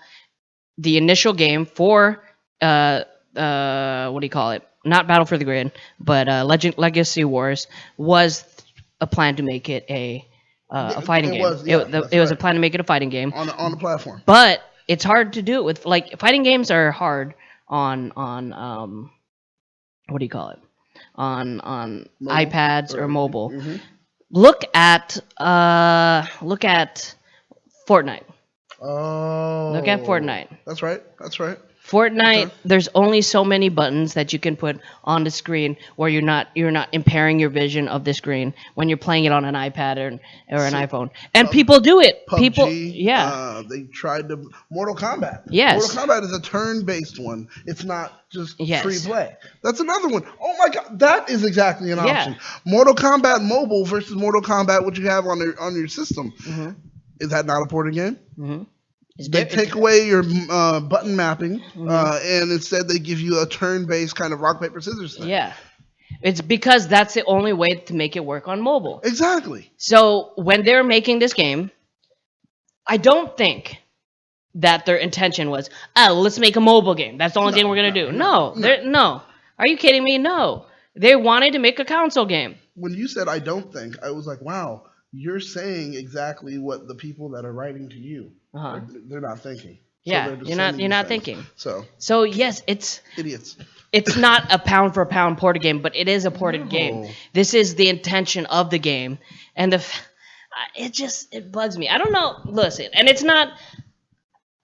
the initial game for what do you call it? Not Battle for the Grid, but Legacy Wars was a plan to make it a fighting game. It was a plan to make it a fighting game on the platform. But it's hard to do it with, like, fighting games are hard on what do you call it? On Mobile? iPads or mobile. Mm-hmm. Look at Fortnite. Oh. Look at Fortnite. That's right. Fortnite, Okay. there's only so many buttons that you can put on the screen where you're not impairing your vision of the screen when you're playing it on an iPad or an iPhone. And people do it. PUBG, they tried to Mortal Kombat. Yes. Mortal Kombat is a turn-based one. It's not just Yes. free play. That's another one. Oh my god, that is exactly an Yeah. option. Mortal Kombat Mobile versus Mortal Kombat, what you have on your system. Mm-hmm. Is that not a ported game? Mm-hmm. They take away your button mapping, and instead they give you a turn-based kind of rock, paper, scissors thing. Yeah. It's because that's the only way to make it work on mobile. Exactly. So when they're making this game, I don't think that their intention was, let's make a mobile game. That's the only thing we're going to do. No. Are you kidding me? No. They wanted to make a console game. When you said I don't think, I was like, wow, you're saying exactly what the people that are writing to you, they're not thinking. So Yeah, they're just you're not sending you things. thinking. So yes, it's Idiots. It's not a pound for pound ported game, but it is a ported game. This is the intention of the game, and It bugs me. I don't know. Listen, and it's not.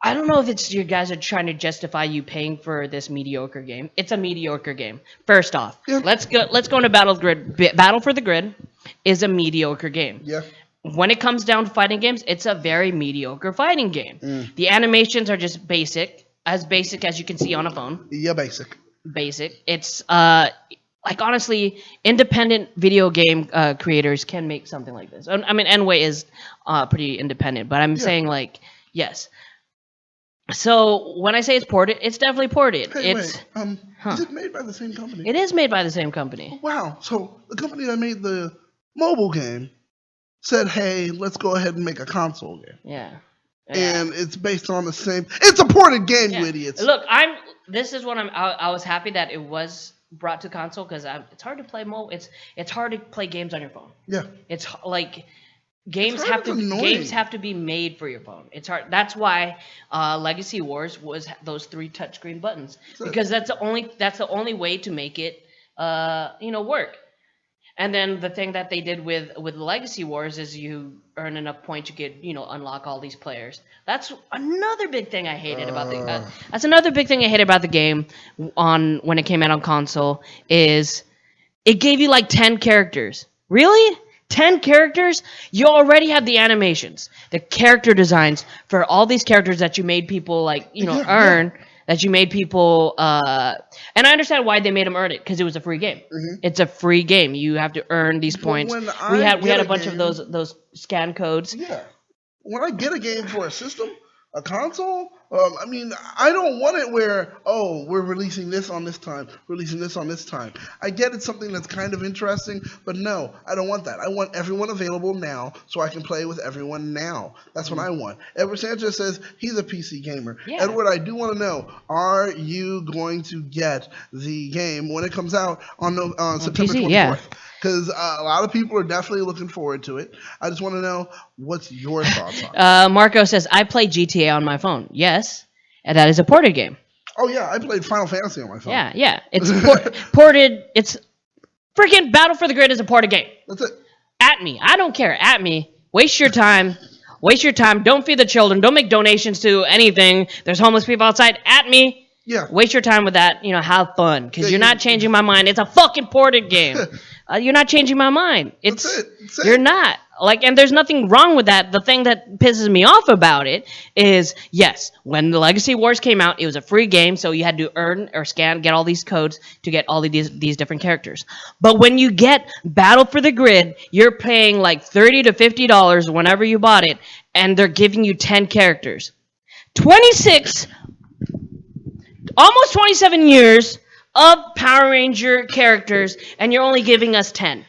I don't know if it's you guys are trying to justify you paying for this mediocre game. It's a mediocre game. First off, Yeah. let's go into Battle Grid. Battle for the Grid is a mediocre game. Yeah. When it comes down to fighting games, it's a very mediocre fighting game. The animations are just basic as you can see on a phone. Yeah, basic. Basic. It's like honestly, independent video game creators can make something like this. I mean, Enway is pretty independent, but I'm saying like yes. So when I say it's ported, it's definitely ported. Hey, It's wait. Is it made by the same company? it is made by the same company. Wow. So the company that made the mobile game said, "Hey, let's go ahead and make a console game." Yeah. And it's based on the same. It's a ported game, you idiots. Look, This is what I was happy that it was brought to console because it's hard to play mobile. It's hard to play games on your phone. Yeah. It's like games hard, it's annoying. have to be made for your phone. It's hard. That's why Legacy Wars was those 3 touchscreen buttons because that's the only way to make it work. And then the thing that they did with Legacy Wars is you earn enough points you could unlock all these players. That's another big thing I hated about the game when it came out on console is it gave you like 10 characters. Really? 10 characters? You already have the animations, the character designs for all these characters that you made people earn. That you made people, and I understand why they made them earn it because it was a free game. Mm-hmm. It's a free game. You have to earn these points. We had a bunch of those scan codes. Yeah. When I get a game for a system, a console, I mean, I don't want it where, we're releasing this on this time, releasing this on this time. I get it's something that's kind of interesting, but no, I don't want that. I want everyone available now so I can play with everyone now. That's what I want. Edward Sanchez says he's a PC gamer. Yeah. Edward, I do want to know, are you going to get the game when it comes out on September PC, 24th? Yeah. Because a lot of people are definitely looking forward to it. I just want to know what's your thoughts on it. Marco says, I play GTA on my phone. Yes, and that is a ported game. Oh, yeah, I played Final Fantasy on my phone. Yeah. It's ported. It's freaking Battle for the Grid is a ported game. That's it. At me. I don't care. At me. Waste your time. Don't feed the children. Don't make donations to anything. There's homeless people outside. At me. Yeah. Waste your time with that. Have fun. Because you're not changing my mind. It's a fucking ported game. You're not changing my mind. That's it. You're not. And there's nothing wrong with that. The thing that pisses me off about it is, yes, when the Legacy Wars came out, it was a free game, so you had to earn or get all these codes to get all of these different characters. But when you get Battle for the Grid, you're paying like $30 to $50 whenever you bought it, and they're giving you 10 characters. almost 27 years of Power Ranger characters, and you're only giving us 10.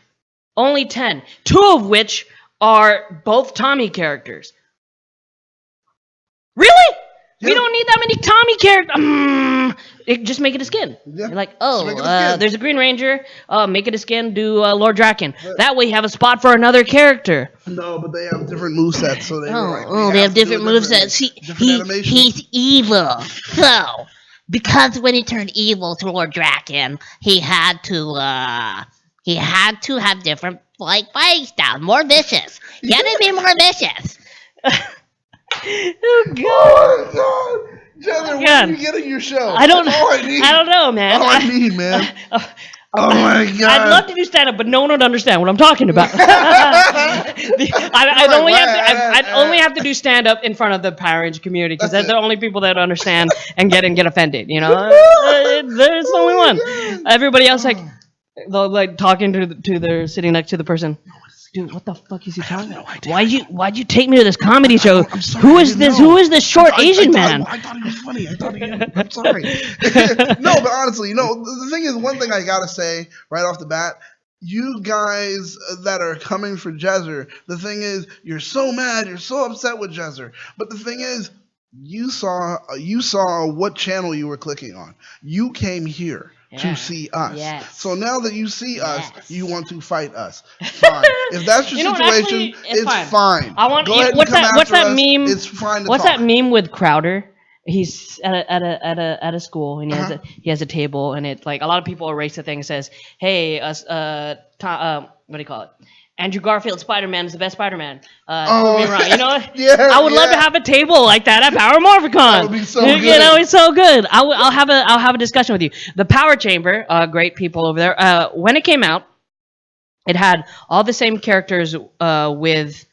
Only 10. 2 of which are both Tommy characters. Really? Yeah. We don't need that many Tommy characters. Just make it a skin. Yeah. You're like, there's a Green Ranger. Make it a skin. Do Lord Draken. Yeah. That way you have a spot for another character. No, but they have different movesets, so they they have different movesets. He's evil. So, because when he turned evil to Lord Draken, he had to have different fighting styles, more vicious. You gotta be more vicious. Oh God! Jenner, when are you getting your show? I don't know, man. All I need, man. Oh my God! I'd love to do stand up, but no one would understand what I'm talking about. I'd only have to do stand up in front of the Power Ranger community because they're the only people that understand and get offended. There's only one. Everybody else talking to their sitting next to the person. Dude, what the fuck is he talking about? Why'd you take me to this comedy show? Who is this short Asian man? I thought he was funny. I'm sorry. No, but honestly, the thing is, one thing I gotta say right off the bat, you guys that are coming for Jezzer, the thing is, you're so mad, you're so upset with Jezzer. But the thing is, you saw what channel you were clicking on. You came here to see us. Yes. So now that you see us, you want to fight us. Fine. If that's your situation, it's fine. I want. What's that meme? It's fine to talk. That meme with Crowder? He's at a school and he has a table and it a lot of people erase the thing and says, "Hey, what do you call it? Andrew Garfield Spider-Man is the best Spider-Man. Prove me wrong. You know, Yeah, I would love to have a table like that at Power Morphicon. That would be so good. You know, it's so good. I'll have a discussion with you. The Power Chamber, great people over there. When it came out, it had all the same characters with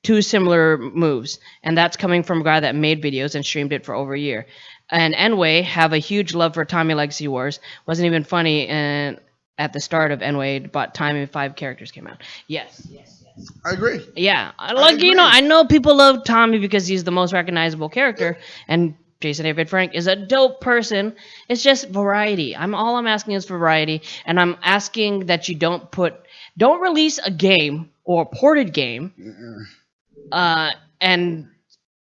2 similar moves, and that's coming from a guy that made videos and streamed it for over a year. And Enway have a huge love for Tommy Legacy Wars. Wasn't even funny at the start of Enway, but Tommy 5 characters came out. Yes. I agree. Yeah, agree. you know, I know people love Tommy because he's the most recognizable character, and Jason David Frank is a dope person. It's just variety. All I'm asking is for variety, and I'm asking that you don't release a game or a ported game, and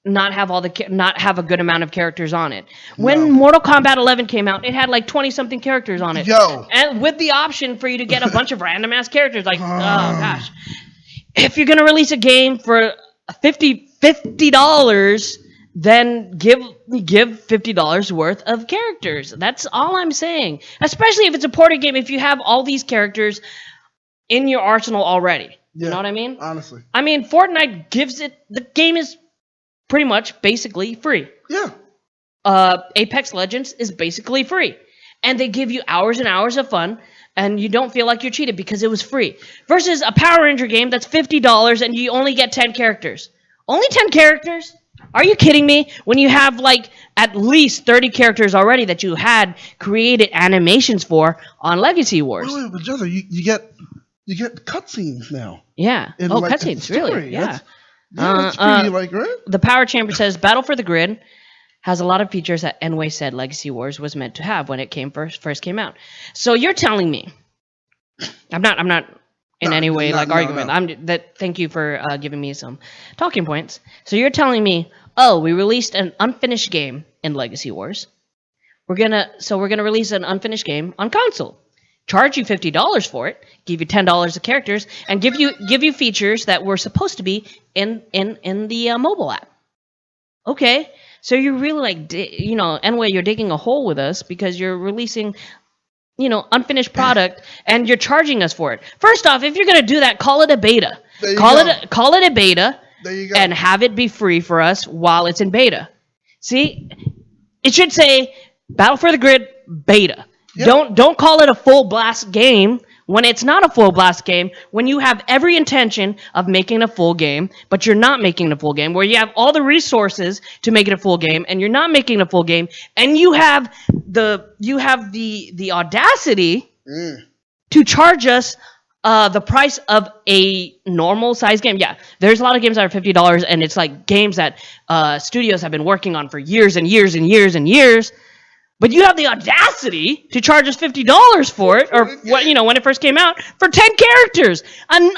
not have not have a good amount of characters on it. When Mortal Kombat 11 came out, it had like 20 something characters on it. And with the option for you to get a bunch of random ass characters, like oh gosh. If you're gonna release a game for $50, then give $50 worth of characters. That's all I'm saying. Especially if it's a ported game, if you have all these characters in your arsenal already. You know what I mean? Honestly. I mean, Fortnite the game is pretty much basically free. Yeah. Apex Legends is basically free. And they give you hours and hours of fun, and you don't feel like you're cheated because it was free. Versus a Power Ranger game that's $50 and you only get 10 characters. Only 10 characters? Are you kidding me? When you have like at least 30 characters already that you had created animations for on Legacy Wars. Wait, but Jethro, you get cutscenes now. Yeah. Cutscenes, really? Yeah. That's pretty right? The Power Chamber says Battle for the Grid has a lot of features that Enway said Legacy Wars was meant to have when it first came out. So you're telling me, I'm not in any way arguing. No. Thank you for giving me some talking points. So you're telling me, we released an unfinished game in Legacy Wars. We're gonna release an unfinished game on console. Charge you $50 for it, give you $10 of characters, and give you features that were supposed to be in the mobile app. Okay, so you're really Enway, you're digging a hole with us because you're releasing, unfinished product and you're charging us for it. First off, if you're gonna do that, call it a beta. Call it a beta. There you go. And have it be free for us while it's in beta. See, it should say Battle for the Grid beta. Yep. Don't call it a full blast game when it's not a full blast game, when you have every intention of making a full game, but you're not making a full game, where you have all the resources to make it a full game and you're not making a full game, and you have the audacity to charge us the price of a normal size game. Yeah, there's a lot of games that are $50 and it's like games that studios have been working on for years and years and years and years. But you have the audacity to charge us $50 for it, or when it first came out, for 10 characters. An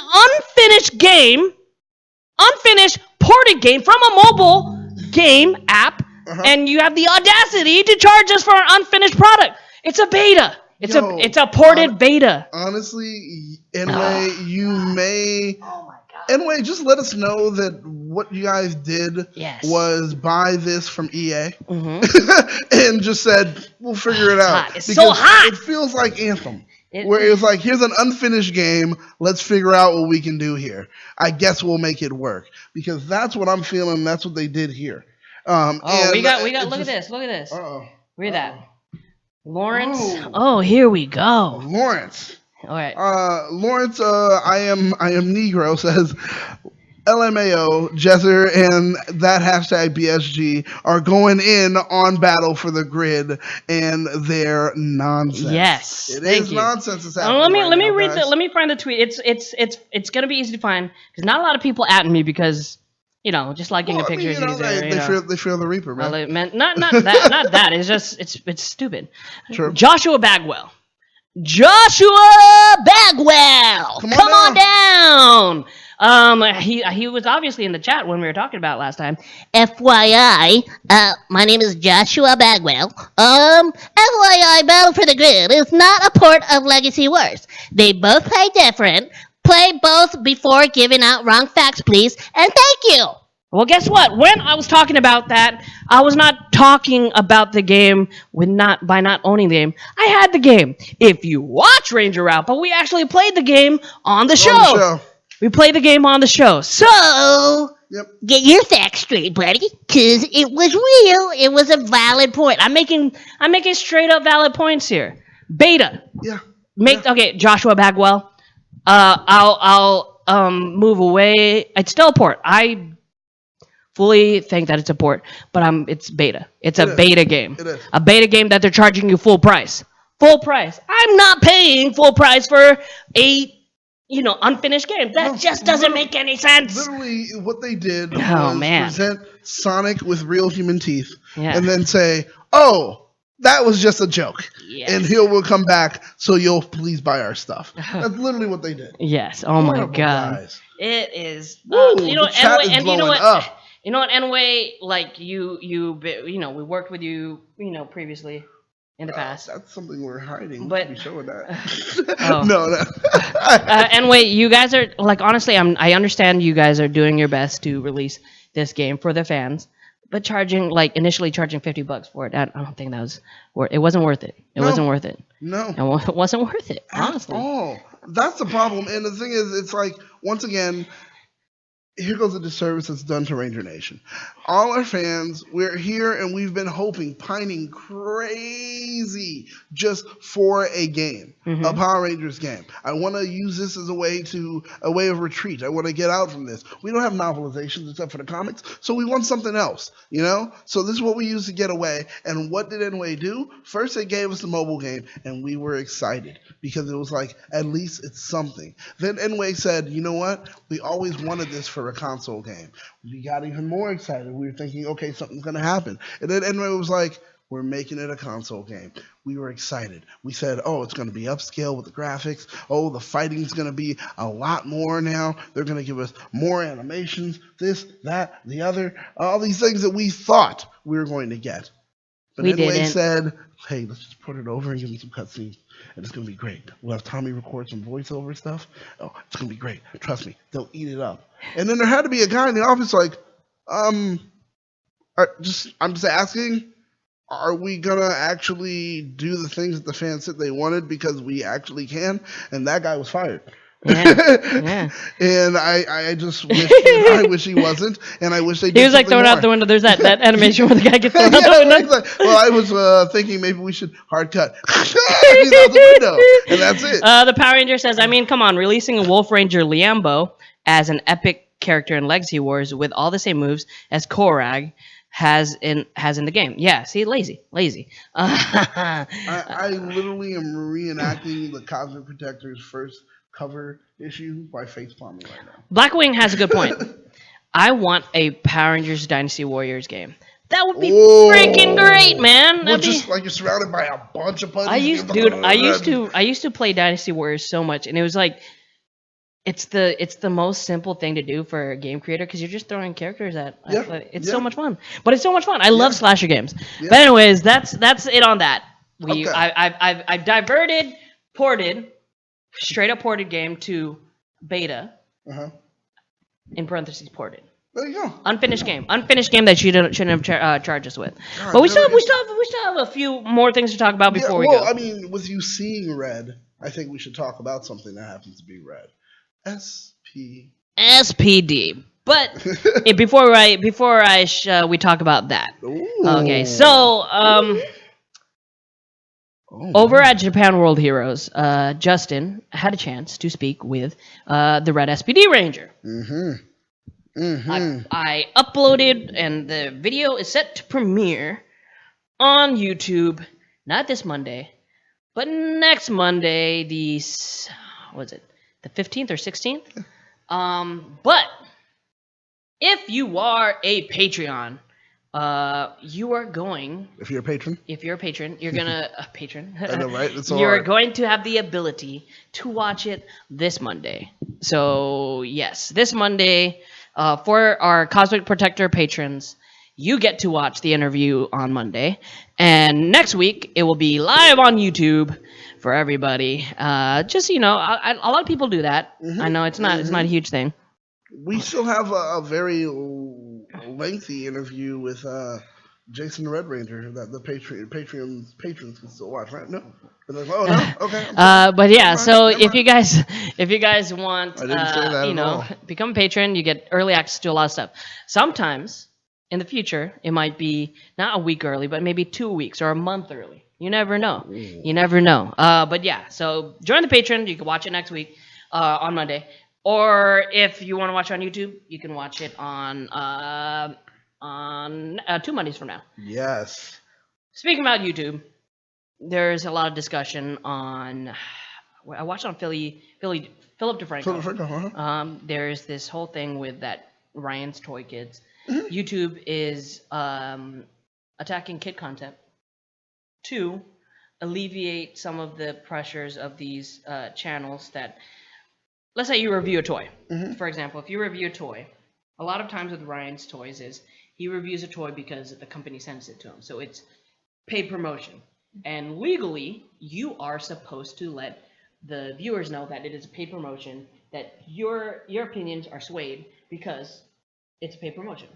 unfinished ported game from a mobile game app, and you have the audacity to charge us for an unfinished product. It's a beta. It's a ported beta. Honestly, Enway, you may. Oh my God. Enway, just let us know that what you guys did was buy this from EA and just said, we'll figure it out. It's so hot. It feels like Anthem. Where it's like, here's an unfinished game. Let's figure out what we can do here. I guess we'll make it work. Because that's what I'm feeling. That's what they did here. We got. Look at this. Uh-oh. Read that. Lawrence. Oh, here we go. Lawrence. All right. Lawrence, I am Negro says, LMAO, Jesser, and that hashtag BSG are going in on Battle for the Grid and their nonsense. Yes, it is nonsense. It's happening let me read let me find the tweet. It's gonna be easy to find because not a lot of people at me because just liking the pictures. They feel the Reaper, man. Well, not that. Not that. It's just it's stupid. True. Joshua Bagwell. Come on down. He was obviously in the chat when we were talking about it last time. FYI, my name is Joshua Bagwell. FYI, Battle for the Grid is not a port of Legacy Wars. They both play different. Play both before giving out wrong facts, please, and thank you. Well, guess what? When I was talking about that, I was not talking about the game by not owning the game. I had the game. If you watch Ranger Route, but we actually played the game on the show. We play the game on the show. So, Yep. get your facts straight, buddy, because it was real. It was a valid point. I'm making straight up valid points here. Beta. Yeah. Okay, Joshua Bagwell. I'll move away. It's still a port. I fully think that it's a port, but it's beta. It's a beta game. It is. A beta game that they're charging you full price. Full price. I'm not paying full price for a unfinished game. That just doesn't make any sense. Literally, what they did Oh, was man. present Sonic with real human teeth, Yeah. and then say, "Oh, that was just a joke," Yes. and will come back, so you'll please buy our stuff. That's literally what they did. Yes. Oh my Horrible god. guys. It is. Woo, the chat is blowing up. You know what? Anyway, like we worked with you, previously in the past. That's something we're hiding. But- We should be showing that. Oh. No. Anyway, you guys are honestly, I understand you guys are doing your best to release this game for the fans, but initially charging $50 for it, I don't think that was it wasn't worth it. It No. wasn't worth it. No. It wasn't worth it, honestly. At all. That's the problem. And the thing is, it's like, once again, here goes a disservice that's done to Ranger Nation. All our fans, we're here and we've been hoping, pining crazy just for a game, a Power Rangers game. I want to use this as a way of retreat. I want to get out from this. We don't have novelizations except for the comics, so we want something else, So this is what we use to get away. And what did NWA do? First, they gave us the mobile game, and we were excited because it was like, at least it's something. Then NWA said, you know what? We always wanted this for a console game. We got even more excited. We were thinking, okay, something's going to happen. And then NWA was like, we're making it a console game. We were excited. We said, oh, it's going to be upscale with the graphics. Oh, the fighting's going to be a lot more now. They're going to give us more animations, this, that, the other, all these things that we thought we were going to get. But We NWA didn't. said, hey, let's just put it over and give them some cutscenes. And it's going to be great. We'll have Tommy record some voiceover stuff. Oh, it's going to be great. Trust me, they'll eat it up. And then there had to be a guy in the office like, I'm just asking, are we going to actually do the things that the fans said they wanted because we actually can? And that guy was fired. Yeah. And I just wish he wasn't, and I wish they did. He was like something throwing more. out the window. There's that animation where the guy gets thrown out the Yeah, window. he's like, well, I was thinking maybe we should hard cut. He's out the window, and that's it. The Power Ranger says, I mean, come on, releasing a Wolf Ranger Liambo as an epic character in Legacy Wars with all the same moves as Korag has in the game. Yeah, see, lazy. I literally am reenacting the Cosmic Protector's first cover issue by facepalming right now. Blackwing has a good point. I want a Power Rangers Dynasty Warriors game. That would be Whoa. freaking great, man. Well, That'd be... just like you're surrounded by a bunch of putties. I used to play Dynasty Warriors so much, and it was like, it's the most simple thing to do for a game creator because you're just throwing characters at. It's so much fun. But it's so much fun. I love slasher games. Yeah. But anyways, that's it on that. Okay. I've ported straight up ported game to beta. In parentheses ported. There you go. Unfinished game that you shouldn't have charged us with. God, But we still have a few more things to talk about before we go. I mean, with you seeing red, I think we should talk about something that happens to be red. SPD. But before we talk about that. Ooh. Okay, so over at Japan World Heroes, Justin had a chance to speak with the Red SPD Ranger. I uploaded, and the video is set to premiere on YouTube, not this Monday, but next Monday, the 15th or 16th? But if you are a Patreon, you are going... If you're a patron? If you're a patron, you're gonna... patron? I know, right? It's You're hard. going to have the ability to watch it this Monday. So, yes, this Monday, for our Cosmic Protector patrons, you get to watch the interview on Monday. And next week, it will be live on YouTube for everybody. Just, a lot of people do that. I know it's not a huge thing. We still have a very lengthy interview with Jason the Red Ranger that the patrons can still watch, right? No. Oh no. Okay. But yeah, Never mind, so never if you guys want, I didn't say that at all. become a patron, you get early access to a lot of stuff. Sometimes in the future, it might be not a week early, but maybe 2 weeks or a month early. You never know. You never know. But yeah, so join the Patreon. You can watch it next week on Monday. Or if you want to watch it on YouTube, you can watch it on 2 Mondays from now. Yes. Speaking about YouTube, there's a lot of discussion on. I watched on Philip DeFranco. There's this whole thing with that Ryan's Toy Kids. YouTube is attacking kid content to alleviate some of the pressures of these channels that, let's say you review a toy. For example, if you review a toy, a lot of times with Ryan's Toys is he reviews a toy because the company sends it to him. So it's paid promotion. And legally, you are supposed to let the viewers know that it is a paid promotion, that your opinions are swayed because it's a paid promotion.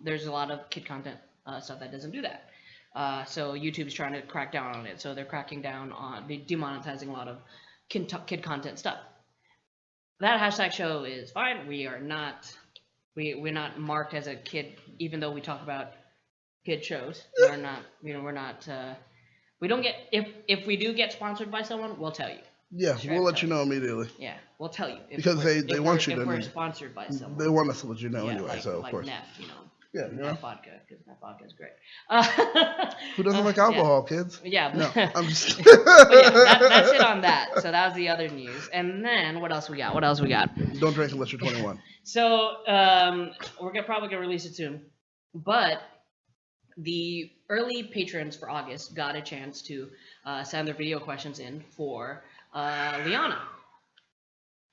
There's a lot of kid content stuff that doesn't do that. So YouTube's trying to crack down on it. So they're cracking down on demonetizing a lot of kid content stuff. That hashtag show is fine. We're not marked as a kid, even though we talk about kid shows. We're not. We don't get if we do get sponsored by someone, we'll tell you. Yeah, we'll let you know immediately. Yeah, we'll tell you because they want you to. If we're sponsored by someone, they want us to let you know anyway. Like, so of like course. Neff, Yeah, Neff vodka, because Neff vodka is great. Who doesn't like alcohol, kids? Yeah, no, I'm just. But yeah, that's it on that. So that was the other news. And then what else we got? Don't drink unless you're 21. So we're probably gonna release it soon, but the early patrons for August got a chance to send their video questions in for Liana.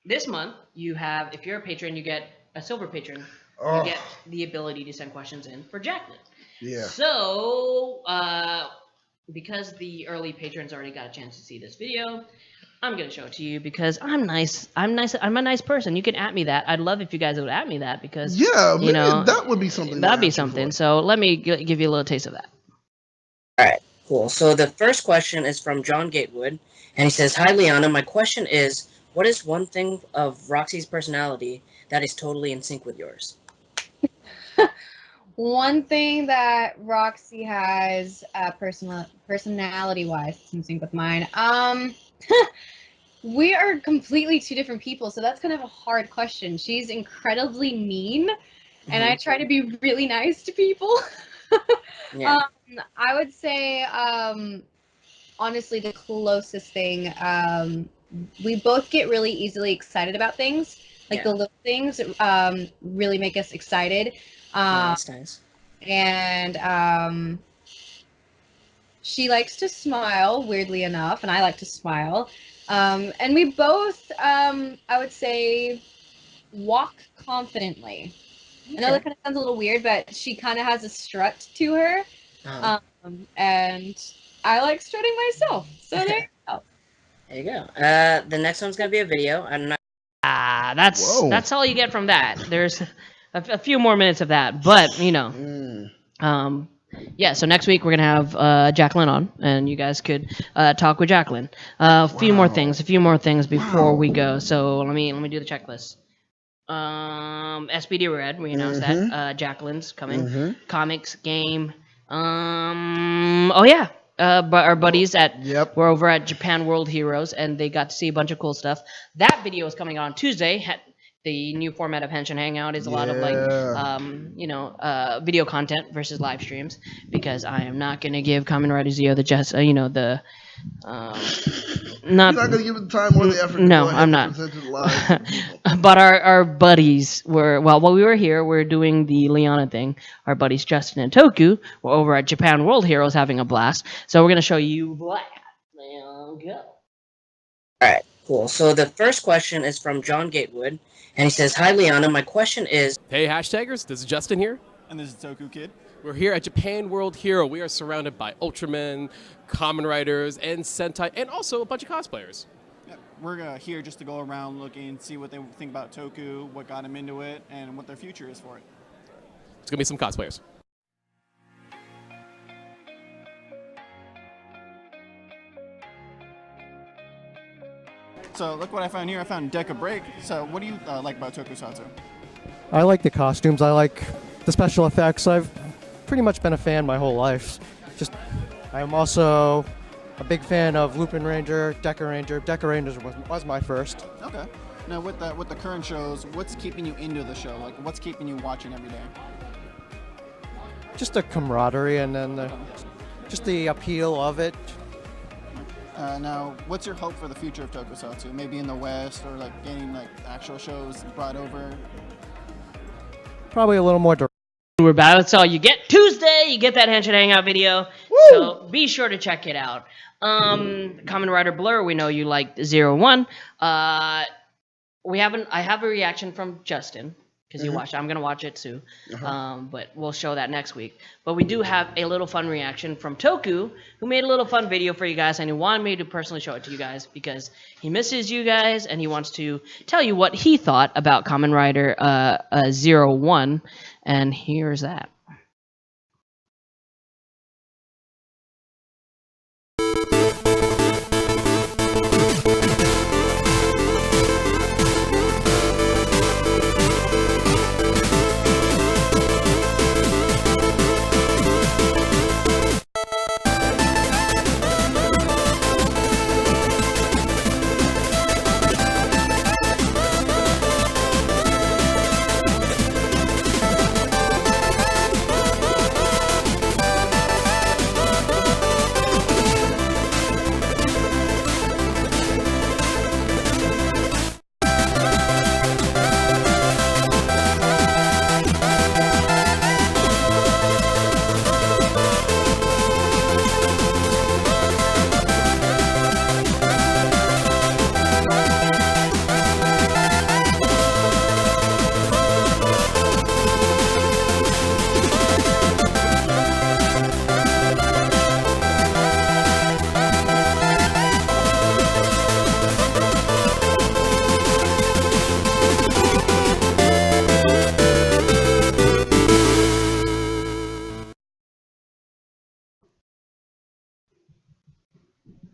This month, you have, if you're a patron, you get a silver patron. You get the ability to send questions in for Jacqueline. Yeah. So, because the early patrons already got a chance to see this video, I'm gonna show it to you because I'm nice. I'm a nice person. You can at me that. I'd love if you guys would at me that because that would be something. That'd be something. So let me give you a little taste of that. All right, cool. So the first question is from John Gatewood, and he says, "Hi, Liana. My question is, what is one thing of Roxy's personality that is totally in sync with yours?" One thing that Roxy has, personality-wise, is in sync with mine. We are completely two different people, so that's kind of a hard question. She's incredibly mean, and I try to be really nice to people. Yeah. I would say, honestly, the closest thing, we both get really easily excited about things. Like the little things really make us excited. That's nice. And she likes to smile, weirdly enough, and I like to smile. And we both, I would say, walk confidently. Okay. I know that kind of sounds a little weird, but she kind of has a strut to her. And I like strutting myself. So there you go. There you go. The next one's gonna be a video. I'm not. That's all you get from that. There's a few more minutes of that, but yeah. So next week we're gonna have Jacqueline on, and you guys could talk with Jacqueline. A few more things before we go. So let me do the checklist. SPD Red, we announced that. Jacqueline's coming. Comics, game. Our buddies we're over at Japan World Heroes, and they got to see a bunch of cool stuff. That video is coming on Tuesday. The new format of Henshin Hangout is a lot of video content versus live streams, because I am not going to give Kamen Rider Zio the You're not going to give it the time or the effort. No, I'm not. But our buddies while we were here, we're doing the Liana thing. Our buddies Justin and Toku were over at Japan World Heroes having a blast. So we're going to show you that. There we go. All right, cool. So the first question is from John Gatewood, and he says, "Hi, Liana. My question is..." Hey, hashtaggers. This is Justin here. And this is Toku Kid. We're here at Japan World Hero. We are surrounded by Ultramen, Kamen Riders, and Sentai, and also a bunch of cosplayers. Yeah, we're here just to go around looking, see what they think about Toku, what got them into it, and what their future is for it. There's going to be some cosplayers. So look what I found here. I found Deck a Break. So what do you like about Tokusatsu? I like the costumes. I like the special effects. I've pretty much been a fan my whole life. I'm also a big fan of Lupin Ranger, Deca Ranger. Deca Ranger was my first. Okay. Now with the current shows, what's keeping you into the show? Like what's keeping you watching every day? Just the camaraderie and then just the appeal of it. Now, what's your hope for the future of Tokusatsu? Maybe in the West, or like getting like actual shows brought over. Probably a little more direct. We're back. That's all you get. Tuesday, you get that Henshin Hangout video. So be sure to check it out. Kamen Rider Blur, we know you like 01. I have a reaction from Justin because you watched it. I'm gonna watch it too. But we'll show that next week. But we do have a little fun reaction from Toku, who made a little fun video for you guys, and he wanted me to personally show it to you guys because he misses you guys and he wants to tell you what he thought about Kamen Rider 01. And here's that.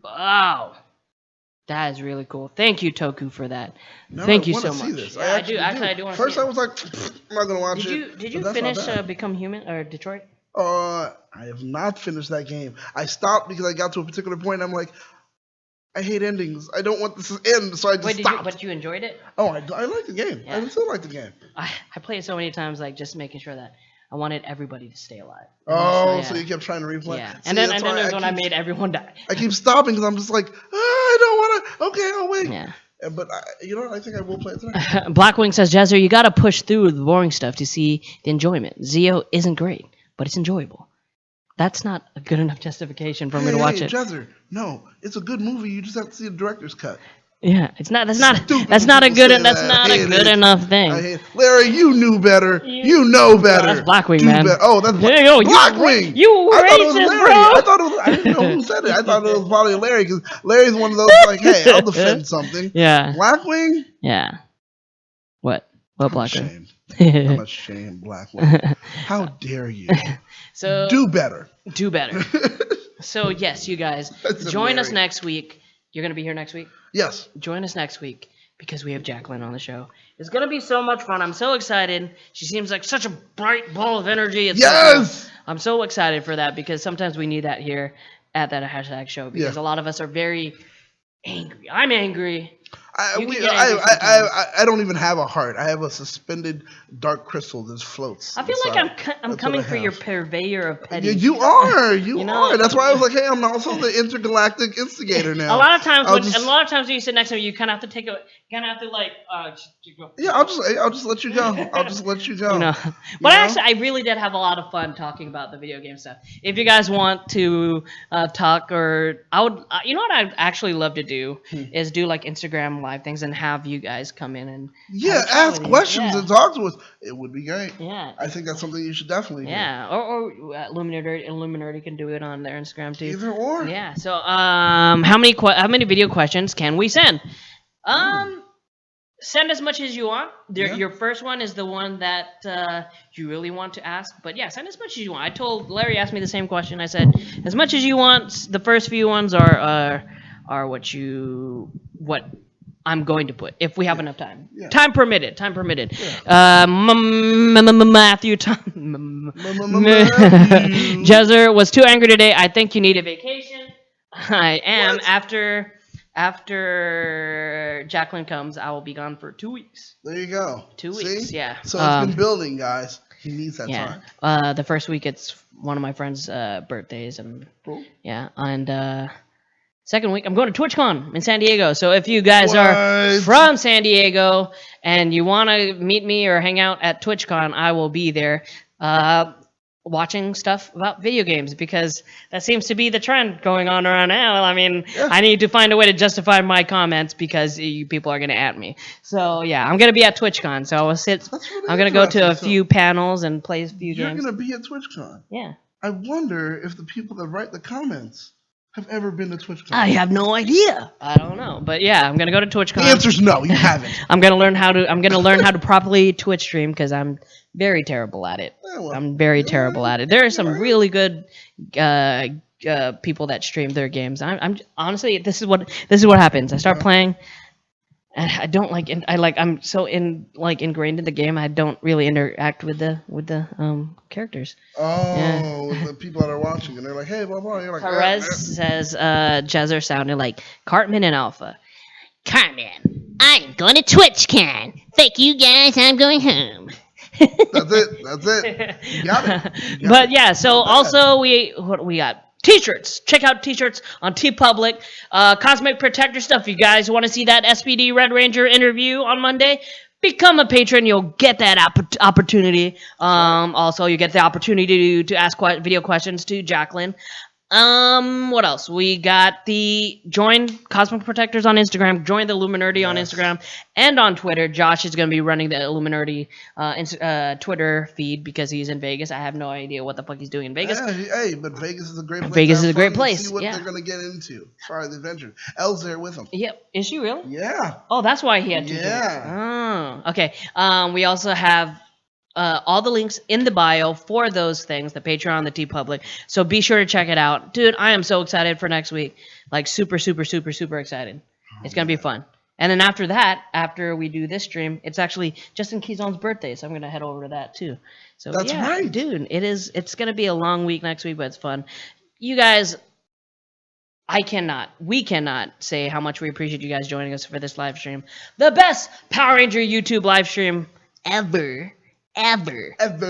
Wow. That is really cool. Thank you, Toku, for that. Now Thank I you wanna so see much. this. Yeah, I do. Actually, I do want to First, see I it. was like, I'm not gonna watch Did it. you but that's not finish bad. Become Human or Detroit? I have not finished that game. I stopped because I got to a particular point. And I'm like, I hate endings. I don't want this to end, so I just Wait, stopped. but you enjoyed it? Oh, I like the game. Yeah. I still like the game. I play it so many times, like just making sure that I wanted everybody to stay alive. Oh, yeah. so you kept trying to replay. Yeah, See, and then that's there why was when I keep- made everyone die. I keep stopping because I'm just like, I don't want to. Okay, I'll wait. Yeah. But you know what? I think I will play it tonight. Blackwing says, Jazzer, you gotta push through the boring stuff to see the enjoyment. Zeo isn't great, but it's enjoyable. That's not a good enough justification for me to watch it. Jezzer, no, it's a good movie. You just have to see the director's cut. Yeah, it's not. That's Stupid not a people good. say That's that. not I a hate good it. enough thing. I hate Larry, you knew better. You know better. That's Blackwing, Do man. better. Oh, that's There you go. You Blackwing. you I thought it was racist, Larry. bro. I thought it was. I didn't know who said it. I thought it was probably Larry because Larry's one of those like, hey, I'll defend something. Yeah. Blackwing. Yeah. What? What I'm Blackwing? ashamed. I'm ashamed, Blackwing. How dare you? So Do better. do better. So yes, you guys, That's join us hilarious. next week. You're gonna be here next week. Yes. Join us next week because we have Jacqueline on the show. It's gonna be so much fun. I'm so excited. She seems like such a bright ball of energy. It's so cool. Yes. I'm so excited for that because sometimes we need that here at that hashtag show because Yeah. a lot of us are very angry. I'm angry. I You can get angry sometimes. I don't even have a heart. I have a suspended dark crystal that floats. I feel like inside. I'm That's coming what I for your have. purveyor of petty. You are. You know? are. That's why I was like, hey, I'm also the intergalactic instigator now. A lot of times, I'll when you sit next to me, you kind of have to take a, you kind of have to like, go. Yeah, I'll just let you go. I'll just let you go. You know. But actually, I really did have a lot of fun talking about the video game stuff. If you guys want to talk, or I would, you know what I'd actually love to do is do like Instagram live things and have you guys come in and Yeah, have a chat ask with you. questions Yeah. and talk to us. It would be great. Yeah. I think that's something you should definitely do. Yeah, or Illuminerdi can do it on their Instagram too. Either or. Yeah. So, how many video questions can we send? Send as much as you want. Your first one is the one that you really want to ask. But yeah, send as much as you want. I told Larry asked me the same question. I said as much as you want. The first few ones are what I'm going to put if we have enough time. Yeah. Time permitted. Yeah. Matthew. Jezzer was too angry today. I think you need a vacation. I am. What? After Jacqueline comes, I will be gone for 2 weeks. There you go. 2 See? weeks. Yeah. So it's been building, guys. He needs that Yeah. time. The first week it's one of my friends' birthdays, and Cool. yeah, and second week I'm going to TwitchCon in San Diego. So if you guys are What? from San Diego and you want to meet me or hang out at TwitchCon, I will be there watching stuff about video games because that seems to be the trend going on around now. I mean, Yeah. I need to find a way to justify my comments because you people are going to at me. So yeah, I'm going to be at TwitchCon. So I will sit. That's really I'm going to go to a interesting. few panels and play a few You're games. going to be at TwitchCon. Yeah. I wonder if the people that write the comments have ever been to TwitchCon. I have no idea. I don't know, but yeah, I'm gonna go to TwitchCon. The answer's no, you haven't. I'm gonna learn how to properly Twitch stream because I'm very terrible at it. Yeah, well, I'm very terrible at it. There are some really good people that stream their games. I'm honestly, this is what happens. I start playing, and I don't like. I'm so ingrained in the game. I don't really interact with the characters. Oh, the people that are watching and they're like, hey, blah blah. You're like, Perez says Jezzer sounded like Cartman and Alpha. Carmen, I'm going to TwitchCon. Thank you guys, I'm going home. That's it. You got it. You got But it. yeah, so Not bad. also we got T-shirts. Check out T-shirts on TeePublic. Cosmic Protector stuff. You guys want to see that SPD Red Ranger interview on Monday? Become a patron. You'll get that opportunity. Also, you get the opportunity to ask video questions to Jacqueline. What else? We got the join Cosmic Protectors on Instagram, join the Illuminerdi on Instagram and on Twitter. Josh is going to be running the Illuminerdi Twitter feed because he's in Vegas. I have no idea what the fuck he's doing in Vegas. Yeah, hey, but Vegas is a great place. Vegas to is a have great fun and place, See what yeah. they're gonna get into as far as the adventure. Elle's there with them. Yep. Is she really? Yeah. Oh, that's why he had two Yeah. Oh, okay. We also have all the links in the bio for those things, the Patreon, the TeePublic. So be sure to check it out. Dude, I am so excited for next week. Like super, super, super, super excited. It's going to be fun. And then after that, after we do this stream, it's actually Justin Keyzone's birthday, so I'm going to head over to that too. So That's yeah, right. dude, it's going to be a long week next week, but it's fun. You guys, we cannot say how much we appreciate you guys joining us for this live stream. The best Power Ranger YouTube live stream ever. Ever. Oh,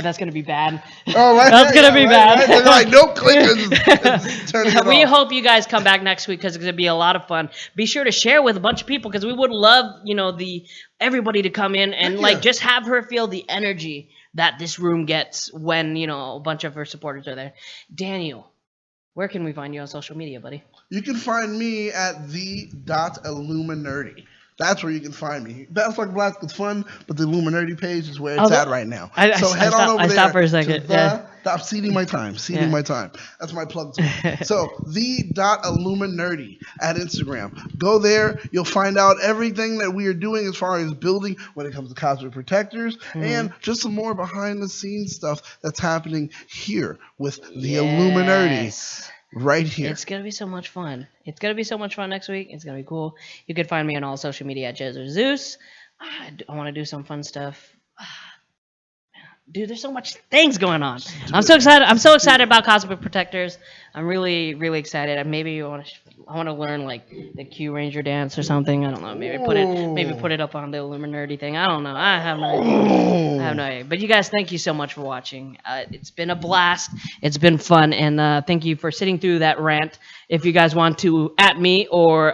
that's gonna be bad. Oh, right. That's gonna be bad. Right. They're like, nope, click. It's turning it We off. hope you guys come back next week because it's gonna be a lot of fun. Be sure to share with a bunch of people because we would love, everybody to come in and just have her feel the energy that this room gets when a bunch of her supporters are there. Daniel, where can we find you on social media, buddy? You can find me at the.illuminerdi. That's where you can find me. That's like Black is fun, but the Illuminerdi page is where it's at right now. I stopped for a second. I'm ceding my time. My time. That's my plug to it. So the.illuminerdi at Instagram. Go there. You'll find out everything that we are doing as far as building when it comes to Cosmic Protectors and just some more behind the scenes stuff that's happening here with the Illuminerdi. Right here. It's going to be so much fun. It's going to be so much fun next week. It's going to be cool. You can find me on all social media at Jezzer Zeus. I want to do some fun stuff. Dude, there's so much things going on. I'm so excited. I'm so excited about Cosmic Protectors. I'm really, really excited. Maybe I want to learn like the Q Ranger dance or something. I don't know. Maybe put it up on the Illuminerdi thing. I don't know. I have no idea. But you guys, thank you so much for watching. It's been a blast. It's been fun, and thank you for sitting through that rant. If you guys want to at me or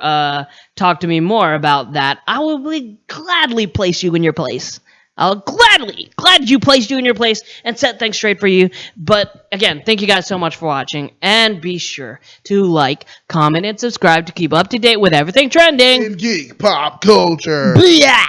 talk to me more about that, I will gladly place you in your place. I'll glad you placed you in your place and set things straight for you. But again, thank you guys so much for watching. And be sure to like, comment, and subscribe to keep up to date with everything trending In geek pop culture. Yeah.